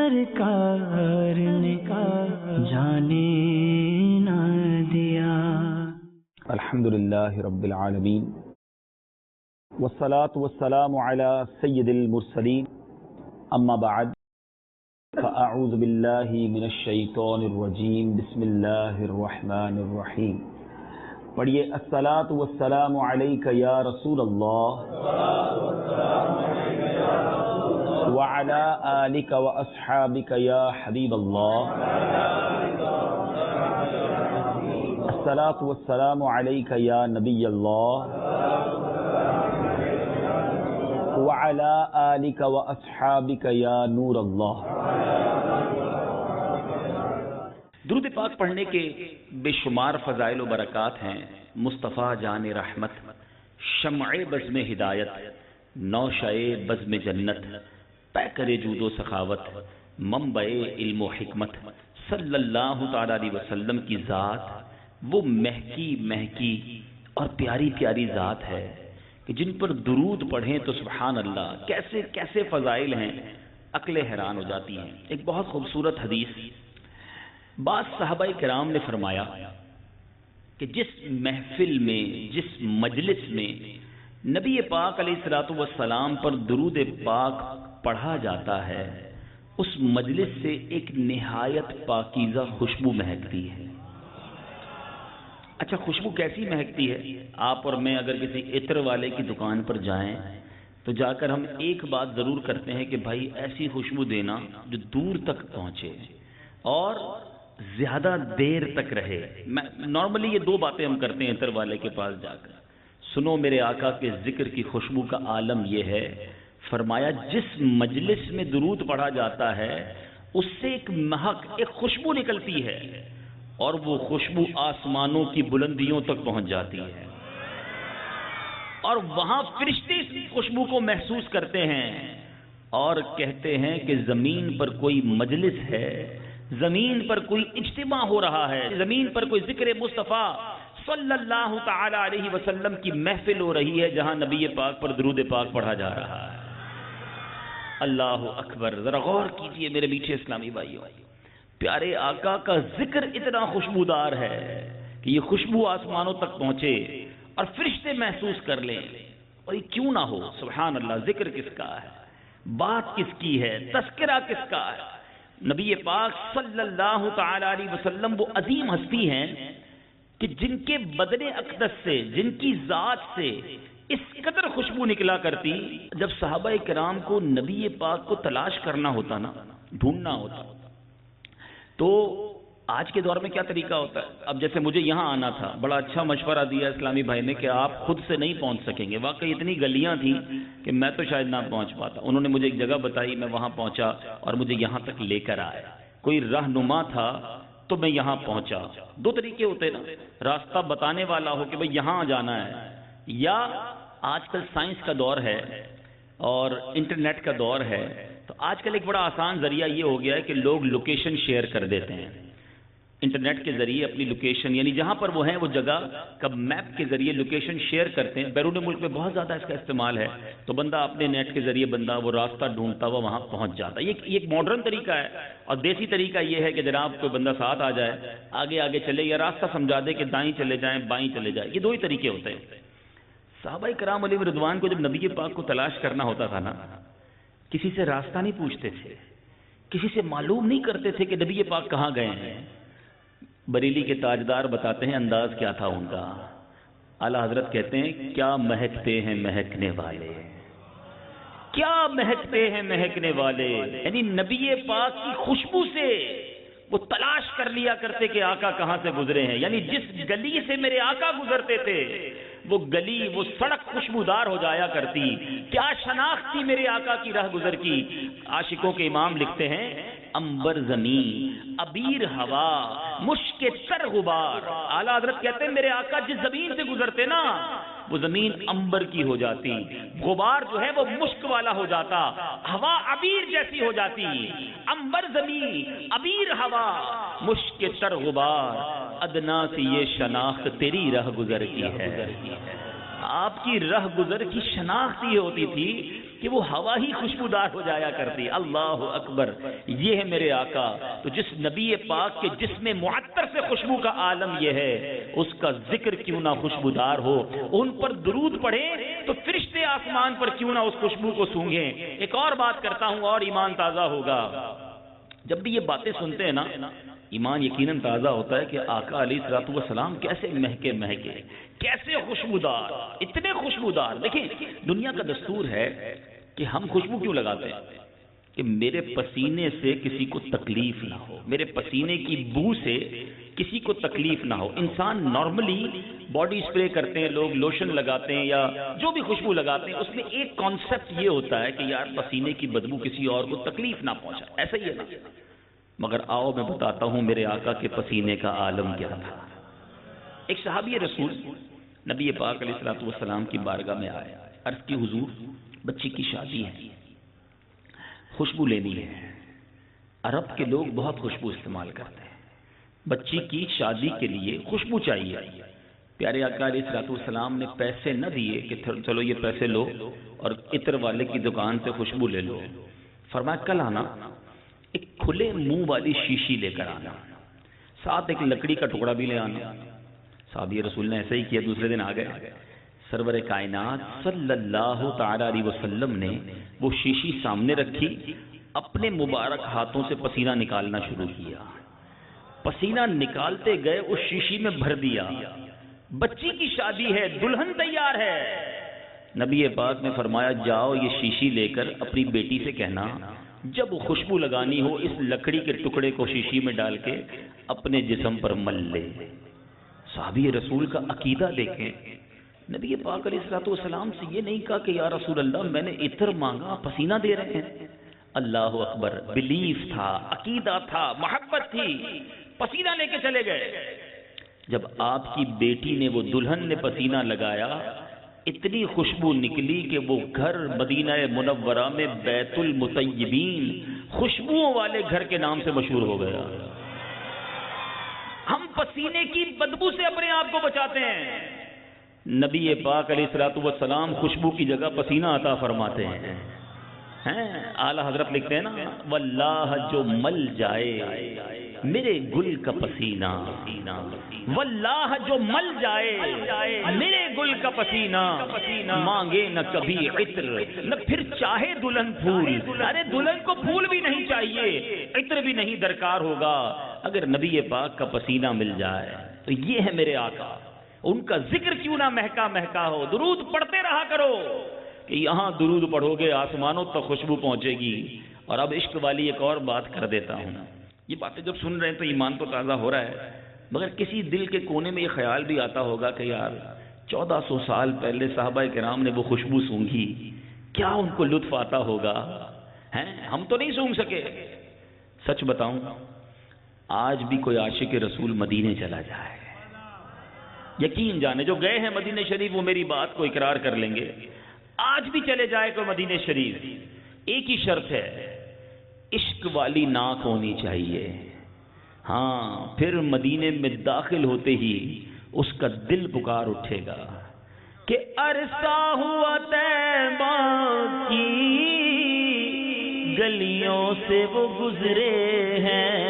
سرکار نے جانے نہ دیا۔ الحمدللہ رب العالمین والصلاة والسلام على سید المرسلین اما بعد فاعوذ باللہ من الشیطان الرجیم بسم اللہ الرحمن الرحیم۔ پڑھیے الصلاة والسلام علیک یا رسول اللہ وعلی آلک واصحابک یا حبیب اللہ۔ الصلاة والسلام علیک یا نبی اللہ وعلی آلک واصحابک یا نور اللہ۔ درود پاک پڑھنے کے بے شمار فضائل و برکات ہیں۔ مصطفیٰ جان رحمت، شمع بزم ہدایت، نوشہ بزم جنت، پیکر جود و سخاوت، منبع علم و حکمت، صلی اللہ تعالی علیہ وسلم کی ذات وہ مہکی مہکی اور پیاری پیاری ذات ہے کہ جن پر درود پڑھیں تو سبحان اللہ کیسے کیسے فضائل ہیں، عقلیں حیران ہو جاتی ہیں۔ ایک بہت خوبصورت حدیث، بعض صحابہ کرام نے فرمایا کہ جس محفل میں، جس مجلس میں نبی پاک علیہ الصلوۃ والسلام پر درود پاک پڑھا جاتا ہے، اس مجلس سے ایک نہایت پاکیزہ خوشبو مہکتی ہے۔ اچھا، خوشبو کیسی مہکتی ہے؟ آپ اور میں اگر کسی عطر والے کی دکان پر جائیں تو جا کر ہم ایک بات ضرور کرتے ہیں کہ بھائی ایسی خوشبو دینا جو دور تک پہنچے اور زیادہ دیر تک رہے۔ نارملی یہ دو باتیں ہم کرتے ہیں عطر والے کے پاس جا کر۔ سنو میرے آقا کے ذکر کی خوشبو کا عالم یہ ہے، فرمایا جس مجلس میں درود پڑھا جاتا ہے اس سے ایک مہک، ایک خوشبو نکلتی ہے اور وہ خوشبو آسمانوں کی بلندیوں تک پہنچ جاتی ہے، اور وہاں فرشتے اس خوشبو کو محسوس کرتے ہیں اور کہتے ہیں کہ زمین پر کوئی مجلس ہے، زمین پر کوئی اجتماع ہو رہا ہے، زمین پر کوئی ذکر مصطفیٰ صلی اللہ تعالی علیہ وسلم کی محفل ہو رہی ہے جہاں نبی پاک پر درود پاک پڑھا جا رہا ہے۔ اللہ اکبر، ذرا غور کیجئے میرے میٹھے اسلامی بھائیوں، پیارے آقا کا ذکر اتنا خوشبودار ہے کہ یہ خوشبو آسمانوں تک پہنچے اور فرشتے محسوس کر لیں۔ اور یہ کیوں نہ ہو، سبحان اللہ، ذکر کس کا ہے، بات کس کی ہے، تذکرہ کس کا ہے؟ نبی پاک صلی اللہ تعالی علیہ وسلم وہ عظیم ہستی ہیں کہ جن کے بدن اقدس سے، جن کی ذات سے اس قدر خوشبو نکلا کرتی، جب صحابہ کرام کو نبی پاک کو تلاش کرنا ہوتا نا، ڈھونڈنا ہوتا، تو آج کے دور میں کیا طریقہ ہوتا ہے؟ اب جیسے مجھے یہاں آنا تھا، بڑا اچھا مشورہ دیا اسلامی بھائی نے کہ آپ خود سے نہیں پہنچ سکیں گے، واقعی اتنی گلیاں تھیں کہ میں تو شاید نہ پہنچ پاتا۔ انہوں نے مجھے ایک جگہ بتائی، میں وہاں پہنچا اور مجھے یہاں تک لے کر آئے۔ کوئی رہنما تھا تو میں یہاں پہنچا۔ دو طریقے ہوتے ہیں نا، راستہ بتانے والا ہو کہ بھئی یہاں جانا ہے، یا آج کل سائنس کا دور ہے اور انٹرنیٹ کا دور ہے، تو آج کل ایک بڑا آسان ذریعہ یہ ہو گیا ہے کہ لوگ لوکیشن شیئر کر دیتے ہیں انٹرنیٹ کے ذریعے، اپنی لوکیشن یعنی جہاں پر وہ ہیں وہ جگہ کا میپ کے ذریعے لوکیشن شیئر کرتے ہیں۔ بیرون ملک میں بہت زیادہ اس کا استعمال ہے، تو بندہ اپنے نیٹ کے ذریعے بندہ وہ راستہ ڈھونڈتا ہوا وہاں پہنچ جاتا ہے۔ یہ ایک ماڈرن طریقہ ہے، اور دیسی طریقہ یہ ہے کہ جناب کوئی بندہ ساتھ آ جائے، آگے آگے چلے، یا راستہ سمجھا دے کہ دائیں چلے جائیں بائیں چلے جائیں۔ یہ دو ہی طریقے ہوتے ہیں۔ صحابہ کرام علیہ رضوان کو جب نبی پاک کو تلاش کرنا ہوتا تھا نا، کسی سے راستہ نہیں پوچھتے تھے، کسی سے معلوم نہیں کرتے تھے کہ نبی پاک کہاں گئے ہیں۔ بریلی کے تاجدار بتاتے ہیں انداز کیا تھا ان کا۔ اعلیٰ حضرت کہتے ہیں کیا مہکتے ہیں مہکنے والے، کیا مہکتے ہیں مہکنے والے، یعنی نبی پاک کی خوشبو سے وہ تلاش کر لیا کرتے کہ آقا کہاں سے گزرے ہیں، یعنی جس گلی سے میرے آقا گزرتے تھے وہ گلی، وہ سڑک خوشبودار ہو جایا کرتی۔ کیا شناخت تھی میرے آقا کی راہ گزر کی۔ عاشقوں کے امام لکھتے ہیں امبر زمین، ابیر ہوا، مشک تر غبار۔ اعلیٰ حضرت کہتے ہیں میرے آقا جس زمین سے گزرتے نا وہ زمین امبر کی ہو جاتی، غبار جو ہے وہ مشک والا ہو جاتا، ہوا ابیر جیسی ہو جاتی۔ امبر زمین، ابیر ہوا، مشک تر غبار، ادنا سے یہ شناخت تیری راہ گزر کی ہے۔ آپ کی راہ گزر کی شناخت یہ ہوتی تھی کہ وہ ہوا ہی خوشبودار ہو جایا کرتی. اللہ اکبر. یہ ہے میرے آقا. تو جس نبی پاک کے جسم معطر سے خوشبو کا عالم یہ ہے, اس کا ذکر کیوں نہ خوشبودار ہو, ان پر درود پڑھیں تو فرشتے آسمان پر کیوں نہ اس خوشبو کو سونگیں. ایک اور بات کرتا ہوں اور ایمان تازہ ہوگا. جب بھی یہ باتیں سنتے ہیں نا, ایمان یقیناً تازہ ہوتا ہے کہ آقا علیہ الصلوۃ والسلام کیسے مہکے مہکے, کیسے خوشبودار, اتنے خوشبودار. دیکھیں دنیا کا دستور ہے کہ ہم خوشبو کیوں لگاتے ہیں کہ میرے پسینے سے کسی کو تکلیف نہ ہو, میرے پسینے کی بو سے کسی کو تکلیف نہ ہو. انسان نارملی باڈی اسپرے کرتے ہیں, لوگ لوشن لگاتے ہیں یا جو بھی خوشبو لگاتے ہیں, اس میں ایک کانسیپٹ یہ ہوتا ہے کہ یار پسینے کی بدبو کسی اور کو تکلیف نہ پہنچا, ایسا ہی ہے نا. مگر آؤ میں بتاتا ہوں میرے آقا کے پسینے کا عالم کیا تھا. ایک صحابی رسول نبی پاک علیہ الصلوۃ والسلام کی بارگاہ میں آئے, عرض کی حضور بچی کی شادی ہے, خوشبو لینی ہے. عرب کے لوگ بہت خوشبو استعمال کرتے ہیں, بچی کی شادی کے لیے خوشبو چاہیے. پیارے آقا علیہ الصلوۃ والسلام نے پیسے نہ دیے کہ چلو یہ پیسے لو اور عطر والے کی دکان سے خوشبو لے لو. فرمایا کل آنا, ایک کھلے منہ والی شیشی لے کر آنا, ساتھ ایک لکڑی کا ٹکڑا بھی لے آنا. صحابی رسول نے ایسا ہی کیا, دوسرے دن آ گئے. سرور کائنات صلی اللہ تعالی علیہ وسلم نے وہ شیشی سامنے رکھی, اپنے مبارک ہاتھوں سے پسینہ نکالنا شروع کیا. پسینہ نکالتے گئے, اس شیشی میں بھر دیا. بچی کی شادی ہے, دلہن تیار ہے. نبی پاک نے فرمایا جاؤ یہ شیشی لے کر اپنی بیٹی سے کہنا جب خوشبو لگانی ہو اس لکڑی کے ٹکڑے کو شیشی میں ڈال کے اپنے جسم پر مل لے. صحابی رسول کا عقیدہ دیکھیں, نبی پاک علیہ الصلوۃ والسلام سے یہ نہیں کہا کہ یا رسول اللہ میں نے عطر مانگا, پسینہ دے رہے ہیں. اللہ اکبر. بلیف تھا, عقیدہ تھا, محبت تھی, پسینہ لے کے چلے گئے. جب آپ کی بیٹی نے, وہ دلہن نے پسینہ لگایا, اتنی خوشبو نکلی کہ وہ گھر مدینہ منورہ میں بیت المطیبین, خوشبوؤں والے گھر کے نام سے مشہور ہو گیا. ہم پسینے کی بدبو سے اپنے آپ کو بچاتے ہیں. نبی پاک علیہ الصلوۃ والسلام خوشبو کی جگہ پسینہ عطا فرماتے ہیں. اعلی حضرت لکھتے ہیں نا, واللہ جو مل جائے میرے گل کا پسینہ, واللہ جو مل جائے میرے گل کا پسینہ, مانگے نہ کبھی عطر نہ پھر چاہے دلہن پھول. ارے دلہن کو پھول بھی نہیں چاہیے, عطر بھی نہیں درکار ہوگا, اگر نبی پاک کا پسینہ مل جائے تو یہ ہے میرے آقا. ان کا ذکر کیوں نہ مہکا مہکا ہو. درود پڑھتے رہا کرو کہ یہاں درود پڑھو گے آسمانوں تک خوشبو پہنچے گی. اور اب عشق والی ایک اور بات کر دیتا ہوں. یہ باتیں جب سن رہے ہیں تو ایمان تو تازہ ہو رہا ہے, مگر کسی دل کے کونے میں یہ خیال بھی آتا ہوگا کہ یار 1400 سال پہلے صحابہ کرام نے وہ خوشبو سونگھی, کیا ان کو لطف آتا ہوگا, ہم تو نہیں سونگ سکے. سچ بتاؤں, آج بھی کوئی عاشق رسول مدینے چلا جائے, یقین جانے جو گئے ہیں مدینہ شریف وہ میری بات کو اقرار کر لیں گے, آج بھی چلے جائے کوئی مدینہ شریف, ایک ہی شرط ہے, عشق والی ناک ہونی چاہیے. ہاں پھر مدینے میں داخل ہوتے ہی اس کا دل پکار اٹھے گا کہ عرصہ ہوا طیبہ کی گلیوں سے وہ گزرے ہیں.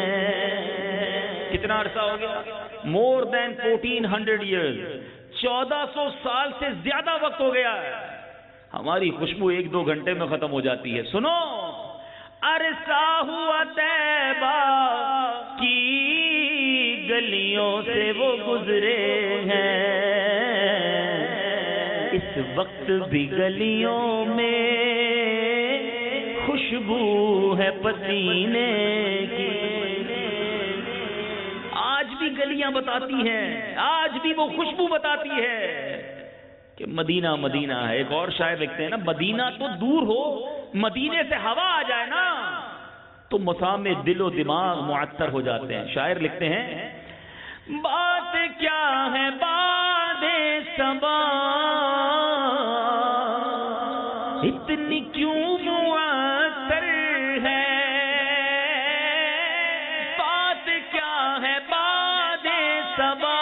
کتنا عرصہ ہو گیا؟ مور دین 1400 ایئرز, 1400 سال سے زیادہ وقت ہو گیا ہے. ہماری خوشبو 1-2 گھنٹے میں ختم ہو جاتی ہے. سنو, عرصہ ہوا طیبہ کی گلیوں سے وہ گزرے ہیں, اس وقت بھی گلیوں میں خوشبو ہے پسینے کی. آج بھی گلیاں بتاتی ہیں, آج بھی وہ خوشبو بتاتی ہے کہ مدینہ مدینہ ہے. ایک اور شاعر لکھتے ہیں نا, مدینہ تو دور ہو, مدینے سے ہوا آ جائے نا تو مسام دل و دماغ معطر ہو جاتے ہیں. شاعر لکھتے ہیں, بات کیا ہے باد صبا اتنی کیوں معطر ہے, بات کیا ہے باد صبا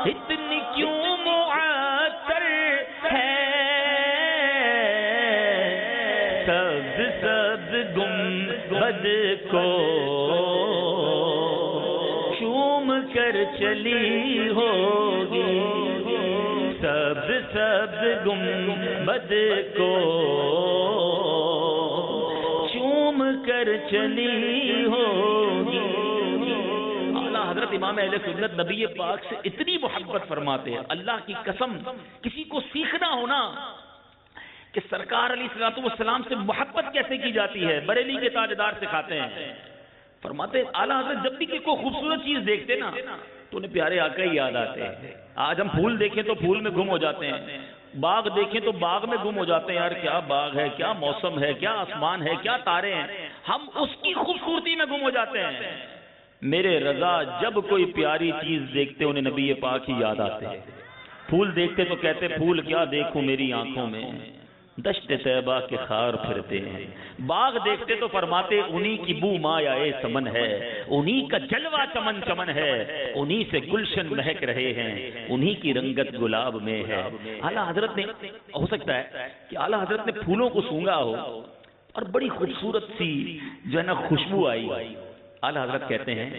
اتنی کیوں معطر ہے, سبز سبز گنبد کو چوم کر چلی ہوگی، سبز سبز گنبد کو چوم کر چلی ہوگی۔ اعلیٰ حضرت امام اہل سنت نبی پاک سے اتنی محبت فرماتے ہیں، اللہ کی قسم کسی کو سیکھنا ہونا کہ سرکار علیہ الصلوۃ والسلام سے محبت کیسے کی جاتی ہے، بریلی کے تاجدار سکھاتے ہیں۔ فرماتے ہیں اعلیٰ حضرت جب بھی کوئی خوبصورت چیز دیکھتے نا تو انہیں پیارے آقا ہی یاد آتے ہیں۔ آج ہم پھول دیکھیں تو پھول میں گم ہو جاتے ہیں، باغ دیکھیں تو باغ میں گم ہو جاتے ہیں، یار کیا باغ ہے، کیا موسم ہے، کیا آسمان ہے، کیا تارے ہیں، ہم اس کی خوبصورتی میں گم ہو جاتے ہیں۔ میرے رضا جب کوئی پیاری چیز دیکھتے انہیں نبی پاک ہی یاد آتے ہیں۔ پھول دیکھتے تو کہتے پھول کیا دیکھوں میری آنکھوں میں، دشت طیبہ کے خار پھرتے ہیں۔ باغ دیکھتے تو فرماتے انہی کی بو مایائے سمن ہے، انہی کا جلوہ چمن چمن ہے، انہی سے گلشن مہک رہے ہیں، انہی کی رنگت گلاب میں ہے۔ اعلیٰ حضرت نے، ہو سکتا ہے کہ اعلیٰ حضرت نے پھولوں کو سونگا ہو اور بڑی خوبصورت سی جو ہے نا خوشبو آئی۔ اعلیٰ حضرت کہتے ہیں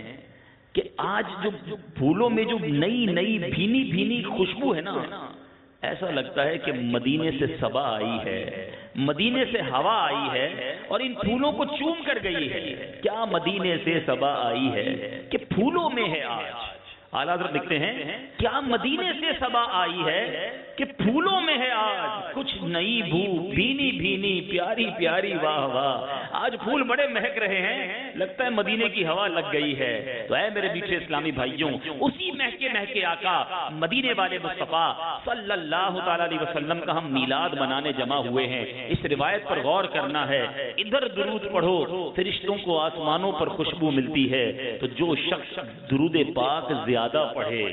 کہ آج جو پھولوں میں جو نئی نئی بھینی بھینی خوشبو ہے نا، ایسا لگتا ہے کہ مدینے سے صبا آئی ہے، مدینے سے ہوا آئی ہے اور ان پھولوں کو چوم کر گئی ہے۔ کیا مدینے سے صبا آئی ہے کہ پھولوں میں ہے آج۔ اعلیٰ حضرت لکھتے ہیں کیا مدینے سے صبا آئی ہے کہ پھولوں میں ہے آج، کچھ نئی بو بھینی بھینی پیاری پیاری واہ واہ، آج پھول بڑے مہک رہے ہیں، لگتا ہے مدینے کی ہوا لگ گئی ہے۔ تو اے میرے میٹھے اسلامی بھائیوں، اسی مہکے مہکے آقا مدینے والے مصطفیٰ صلی اللہ تعالی علیہ وسلم کا ہم میلاد منانے جمع ہوئے ہیں۔ اس روایت پر غور کرنا ہے، ادھر درود پڑھو فرشتوں کو آسمانوں پر خوشبو ملتی ہے، تو جو شخص درود پاک زیادہ پڑھے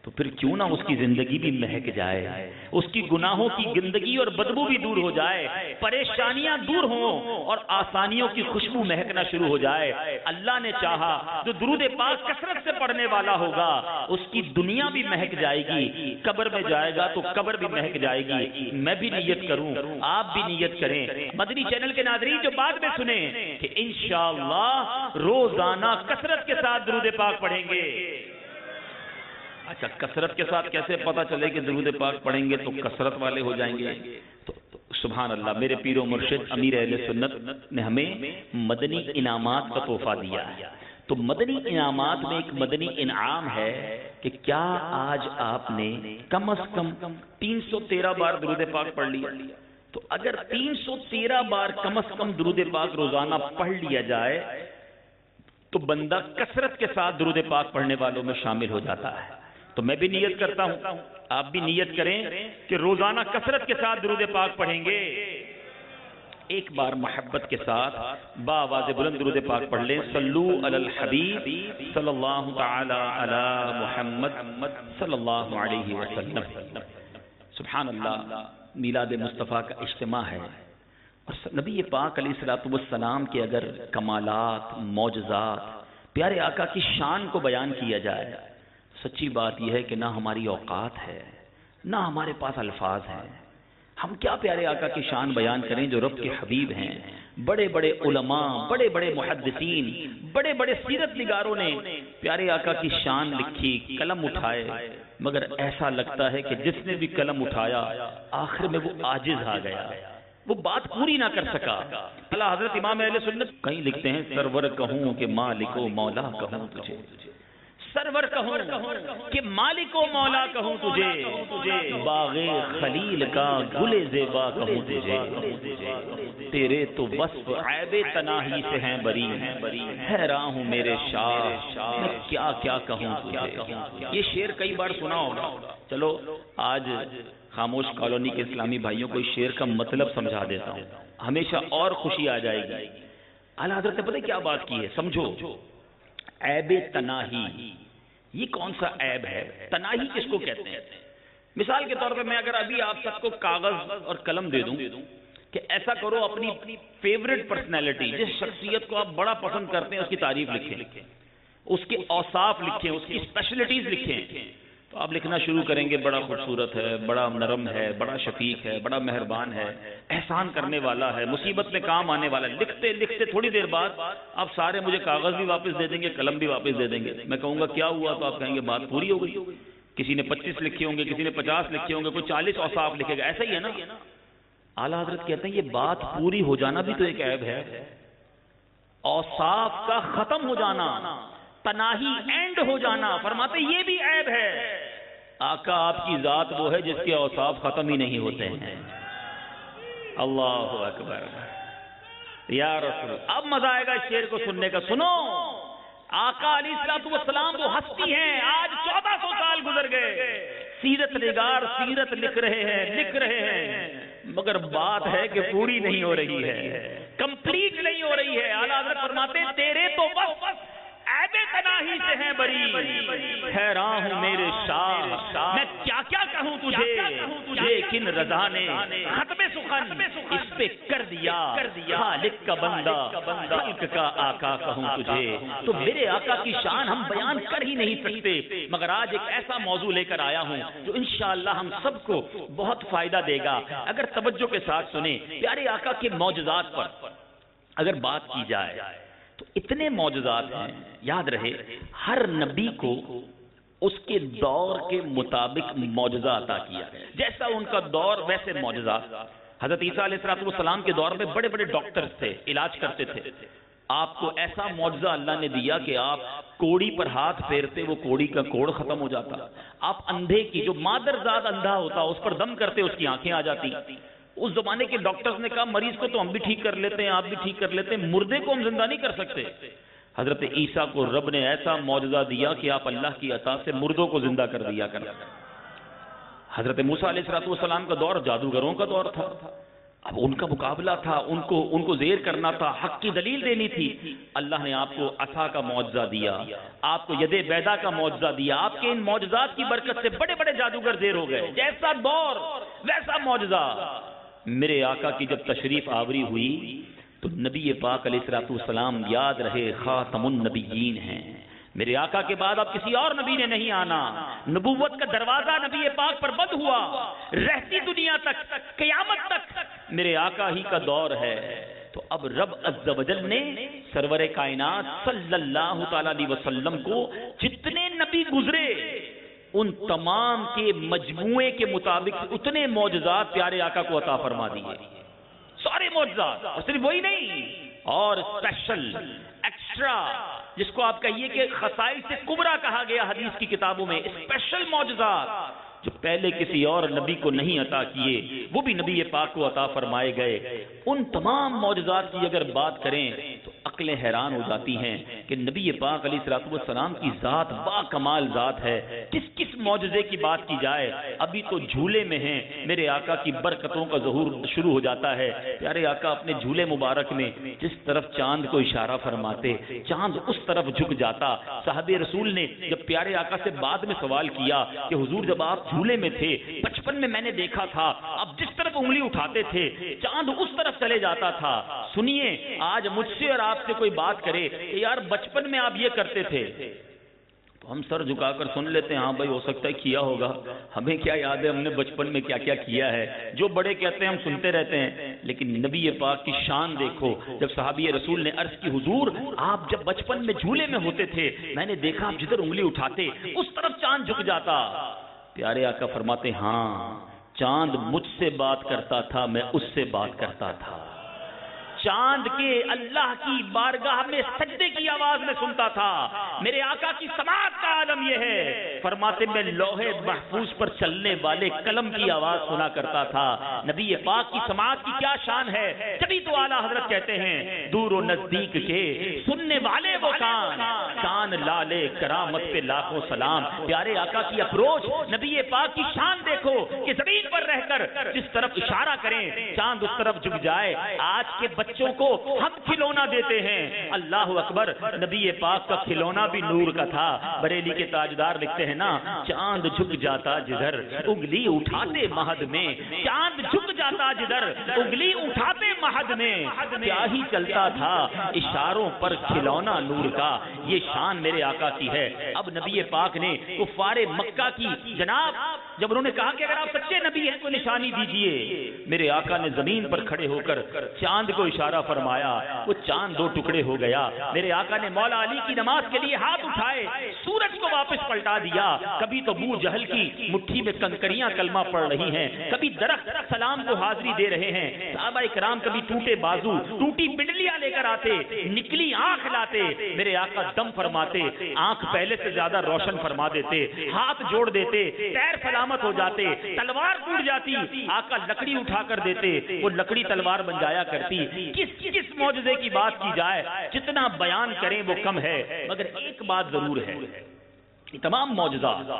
تو پھر کیوں نہ اس کی زندگی بھی مہک جائے، اس کی گناہوں کی گندگی اور بدبو بھی دور ہو جائے، پریشانیاں دور ہوں اور آسانیوں کی خوشبو مہکنا شروع ہو جائے۔ اللہ نے چاہا جو درود پاک کثرت سے پڑھنے والا ہوگا اس کی دنیا بھی مہک جائے گی، قبر میں جائے گا تو قبر بھی مہک جائے گی۔ میں بھی نیت کروں، آپ بھی نیت کریں، مدنی چینل کے ناظرین جو بعد میں سنیں کہ انشاءاللہ روزانہ کثرت کے ساتھ درود پاک پڑھیں گے۔ اچھا کثرت کے ساتھ کیسے پتا چلے کہ درود پاک پڑھیں گے تو کثرت والے ہو جائیں گے؟ تو سبحان اللہ، میرے پیر و مرشد امیر اہل سنت نے ہمیں مدنی انعامات کا تحفہ دیا ہے۔ تو مدنی انعامات میں ایک مدنی انعام ہے کہ کیا آج آپ نے کم از کم 313 بار درود پاک پڑھ لیا؟ تو اگر 313 بار کم از کم درود پاک روزانہ پڑھ لیا جائے تو بندہ کثرت کے ساتھ درود پاک پڑھنے والوں میں شامل ہو جاتا ہے۔ تو میں بھی نیت کرتا ہوں، آپ بھی نیت کریں کہ روزانہ کثرت کے ساتھ درود پاک پڑھیں گے۔ ایک بار محبت کے ساتھ بآواز بلند درود پاک پڑھ لیں، صلو علی الحبیب صلی اللہ تعالی علی محمد صلی اللہ علیہ وسلم۔ سبحان اللہ، میلاد مصطفیٰ کا اجتماع ہے اور نبی پاک علیہ الصلوۃ والسلام کے اگر کمالات، معجزات، پیارے آقا کی شان کو بیان کیا جائے، سچی بات یہ ہے کہ نہ ہماری اوقات ہے، نہ ہمارے پاس الفاظ ہیں۔ ہم کیا پیارے آقا کی شان بیان کریں جو رب کے حبیب ہیں۔ بڑے بڑے علماء، بڑے بڑے محدثین، بڑے بڑے سیرت نگاروں نے پیارے آقا کی شان لکھی، قلم اٹھائے، مگر ایسا لگتا ہے کہ جس نے بھی قلم اٹھایا آخر میں وہ عاجز آ گیا، وہ بات پوری نہ کر سکا۔ اعلیٰ حضرت امام اہل سنت کہیں لکھتے ہیں سرور کہوں کہ مالک و مولا کہوں تجھے، سرور کہوں کہ مالک و مولا کہوں تجھے، باغ خلیل کا گل زیبا کہوں تجھے، تیرے تو وصف عیب تناہی سے ہیں بری، حیران ہوں میرے شاہ میں کیا کیا کہوں تجھے۔ یہ شعر کئی بار سنا ہوگا، چلو آج خاموش کالونی کے اسلامی بھائیوں کو اس شعر کا مطلب سمجھا دیتا ہوں، ہمیشہ اور خوشی آ جائے گی۔ اعلیٰ حضرت نے پتہ کیا بات کی ہے، سمجھو۔ عیب تناہی، یہ کون سا عیب ہے؟ تناہی کس کو کہتے ہیں؟ مثال کے طور پہ میں اگر ابھی آپ سب کو کاغذ اور قلم دے دوں کہ ایسا کرو اپنی فیوریٹ پرسنالٹی، جس شخصیت کو آپ بڑا پسند کرتے ہیں اس کی تعریف لکھیں، اس کے اوصاف لکھیں، اس کی اسپیشلٹیز لکھیں، تو آپ لکھنا شروع کریں گے بڑا خوبصورت ہے، بڑا نرم ہے، بڑا شفیق ہے، بڑا مہربان ہے، احسان کرنے والا ہے، مصیبت میں کام آنے والا ہے۔ لکھتے لکھتے تھوڑی دیر بعد آپ سارے مجھے کاغذ بھی واپس دے دیں گے، قلم بھی واپس دے دیں گے۔ میں کہوں گا کیا ہوا تو آپ کہیں گے بات پوری ہو گئی۔ کسی نے 25 لکھے ہوں گے، کسی نے 50 لکھے ہوں گے، کوئی 40 اوصاف لکھے گا، ایسا ہی ہے نا۔ اعلیٰ حضرت کہتے ہیں یہ بات پوری ہو جانا بھی تو ایک عیب ہے، اوصاف کا ختم ہو جانا، تناہی اینڈ ہو جانا، فرماتے یہ بھی عیب ہے۔ آقا آپ کی ذات وہ ہے جس کے اوصاف ختم ہی نہیں ہوتے ہیں۔ اللہ اکبر یا رسول۔ اب مزہ آئے گا اس شعر کو سننے کا۔ سنو، آقا علیہ السلام وہ ہستی ہیں، آج 1400 سال گزر گئے، سیرت نگار سیرت لکھ رہے ہیں، مگر بات ہے کہ پوری نہیں ہو رہی ہے، کمپلیٹ نہیں ہو رہی ہے۔ اعلیٰ حضرت فرماتے ہیں تیرے تو بس عیب تناہی سے ہیں بری، حیران ہوں میرے شاہ میں کیا کیا کہوں تجھے، لیکن رضا نے ختم سخن اس پہ کر دیا، خالق کا بندہ خلق کا آقا کہوں تجھے۔ تو میرے آقا کی شان ہم بیان کر ہی نہیں سکتے، مگر آج ایک ایسا موضوع لے کر آیا ہوں جو انشاءاللہ ہم سب کو بہت فائدہ دے گا اگر توجہ کے ساتھ سنیں۔ پیارے آقا کے معجزات پر اگر بات کی جائے تو اتنے معجزات ہیں، یاد رہے ہر نبی کو اس کے دور کے مطابق معجزہ عطا کیا، جیسا ان کا دور ویسے معجزات۔ حضرت عیسیٰ علیہ السلام کے دور میں بڑے بڑے ڈاکٹرز تھے، علاج کرتے تھے۔ آپ کو ایسا معجزہ اللہ نے دیا کہ آپ کوڑی پر ہاتھ پھیرتے وہ کوڑی کا کوڑ ختم ہو جاتا، آپ اندھے کی جو مادرزاد اندھا ہوتا اس پر دم کرتے اس کی آنکھیں آ جاتی۔ اس زمانے کے ڈاکٹرز نے کہا مریض کو تو ہم بھی ٹھیک کر لیتے ہیں، آپ بھی ٹھیک کر لیتے ہیں، مردے کو ہم زندہ نہیں کر سکتے۔ حضرت عیسیٰ کو رب نے ایسا معجزہ دیا کہ آپ اللہ کی عطا سے مردوں کو زندہ کر دیا کر۔ حضرت موسیٰ علیہ السلام کا دور جادوگروں کا دور تھا، اب ان کا مقابلہ تھا، ان کو زیر کرنا تھا، حق کی دلیل دینی تھی۔ اللہ نے آپ کو عصا کا معجزہ دیا، آپ کو ید بیضا کا معجزہ دیا۔ آپ کے ان معجزات کی برکت سے بڑے بڑے جادوگر زیر ہو گئے، جیسا دور ویسا معجزہ۔ میرے آقا کی جب تشریف آوری ہوئی تو نبی پاک علیہ السلام یاد رہے خاتم النبیین ہیں، میرے آقا کے بعد اب کسی اور نبی نے نہیں آنا، نبوت کا دروازہ نبی پاک پر بند ہوا، رہتی دنیا تک قیامت تک میرے آقا ہی کا دور ہے۔ تو اب رب عز و جل نے سرور کائنات صلی اللہ تعالی علیہ وسلم کو جتنے نبی گزرے ان تمام کے مجموعے کے مطابق اتنے معجزات پیارے آقا کو عطا فرما دیے، سارے معجزات، اور صرف وہی نہیں، اور اسپیشل ایکسٹرا جس کو آپ کہیے کہ خصائص سے کبریٰ کہا گیا حدیث کی کتابوں میں، اسپیشل معجزات جو پہلے کسی اور نبی کو نہیں عطا کیے وہ بھی نبی پاک کو عطا فرمائے گئے۔ ان تمام معجزات کی اگر بات کریں تو عقلیں حیران ہو جاتی ہیں کہ نبی پاک علیہ السلام کی ذات با کمال ذات ہے۔ کس کس معجزے کی بات کی جائے، ابھی تو جھولے میں ہیں، میرے آقا کی برکتوں کا ظہور شروع ہو جاتا ہے۔ پیارے آقا اپنے جھولے مبارک میں جس طرف چاند کو اشارہ فرماتے چاند اس طرف جھک جاتا۔ صحابہ رسول نے جب پیارے آقا سے بعد میں سوال کیا کہ حضور جب آپ جھولے میں تھے بچپن میں میں نے دیکھا تھا آپ جس طرف انگلی اٹھاتے تھے چاند اس طرف چلے جاتا تھا، سنیے آج مجھ سے اور آپ سے کوئی بات کرے کہ یار بچپن میں آپ یہ کرتے تھے تو ہم سر جھکا کر سن لیتے ہیں، ہاں بھائی ہو سکتا ہے کیا ہوگا، ہمیں کیا یاد ہے ہم نے بچپن میں کیا کیا کیا ہے، جو بڑے کہتے ہیں ہم سنتے رہتے ہیں۔ لیکن نبی پاک کی شان دیکھو، جب صحابی رسول نے عرض کی حضور آپ جب بچپن میں جھولے میں ہوتے تھے میں نے دیکھا آپ جدھر انگلی اٹھاتے اس طرف چاند جھک جاتا۔ پیارے آقا فرماتے ہاں چاند مجھ سے بات کرتا تھا، میں اس سے بات کرتا تھا۔ چاند کے اللہ کی بارگاہ میں سجدے کی آواز میں سنتا تھا۔ میرے آقا کی سماعت کا عالم یہ ہے، فرماتے میں لوح محفوظ پر چلنے والے قلم کی آواز سنا کرتا تھا۔ نبی پاک کی سماعت کی کیا شان ہے، جبھی تو اعلیٰ حضرت کہتے ہیں دور و نزدیک کے سننے والے وہ کان لالے کرامت پہ لاکھوں سلام۔ پیارے آقا کی اپروچ، نبی پاک کی شان دیکھو کہ زمین پر رہ کر جس طرف اشارہ کریں چاند اس طرف جھک جائے۔ آج کے بچوں کو ہم کھلونا دیتے ہیں. اللہ اکبر, نبی پاک کا کھلونا بھی نور کا تھا. بریلی کے تاجدار لکھتے ہیں نا, چاند جھک جاتا جدھر انگلی اٹھاتے مہد میں, چاند جھک جاتا جدھر انگلی اٹھاتے مہد میں, کیا ہی چلتا تھا اشاروں پر کھلونا نور کا. یہ شان میرے آقا کی ہے. اب نبی پاک نے کفار مکہ کی, جناب جب انہوں نے کہا کہ اگر آپ سچے نبی ہیں تو نشانی دیجئے, میرے آقا نے زمین پر کھڑے ہو کر چاند کو اشارہ فرمایا, وہ چاند دو ٹکڑے ہو گیا. میرے آقا نے مولا علی کی نماز کے لیے ہاتھ اٹھائے, سورج کو واپس پلٹا دیا. کبھی تو ابو جہل کی مٹھی میں کنکریاں کلمہ پڑھ رہی ہیں, کبھی درخت سلام کو حاضری دے رہے ہیں. صحابہ کرام کبھی ٹوٹے بازو, ٹوٹی پنڈلیاں لے کر آتے, نکلی آنکھ لاتے, میرے آقا دم فرماتے, آنکھ پہلے سے زیادہ روشن فرما دیتے, ہاتھ جوڑ دیتے, پیر سلامت ہو جاتے, تلوار ٹوٹ جاتی, آقا لکڑی اٹھا کر دیتے, وہ لکڑی تلوار بن جایا کرتی. کس معجزے کی بات کی جائے, جتنا بیان کریں وہ کم ہے. مگر ایک بات ضرور ہے, تمام معجزات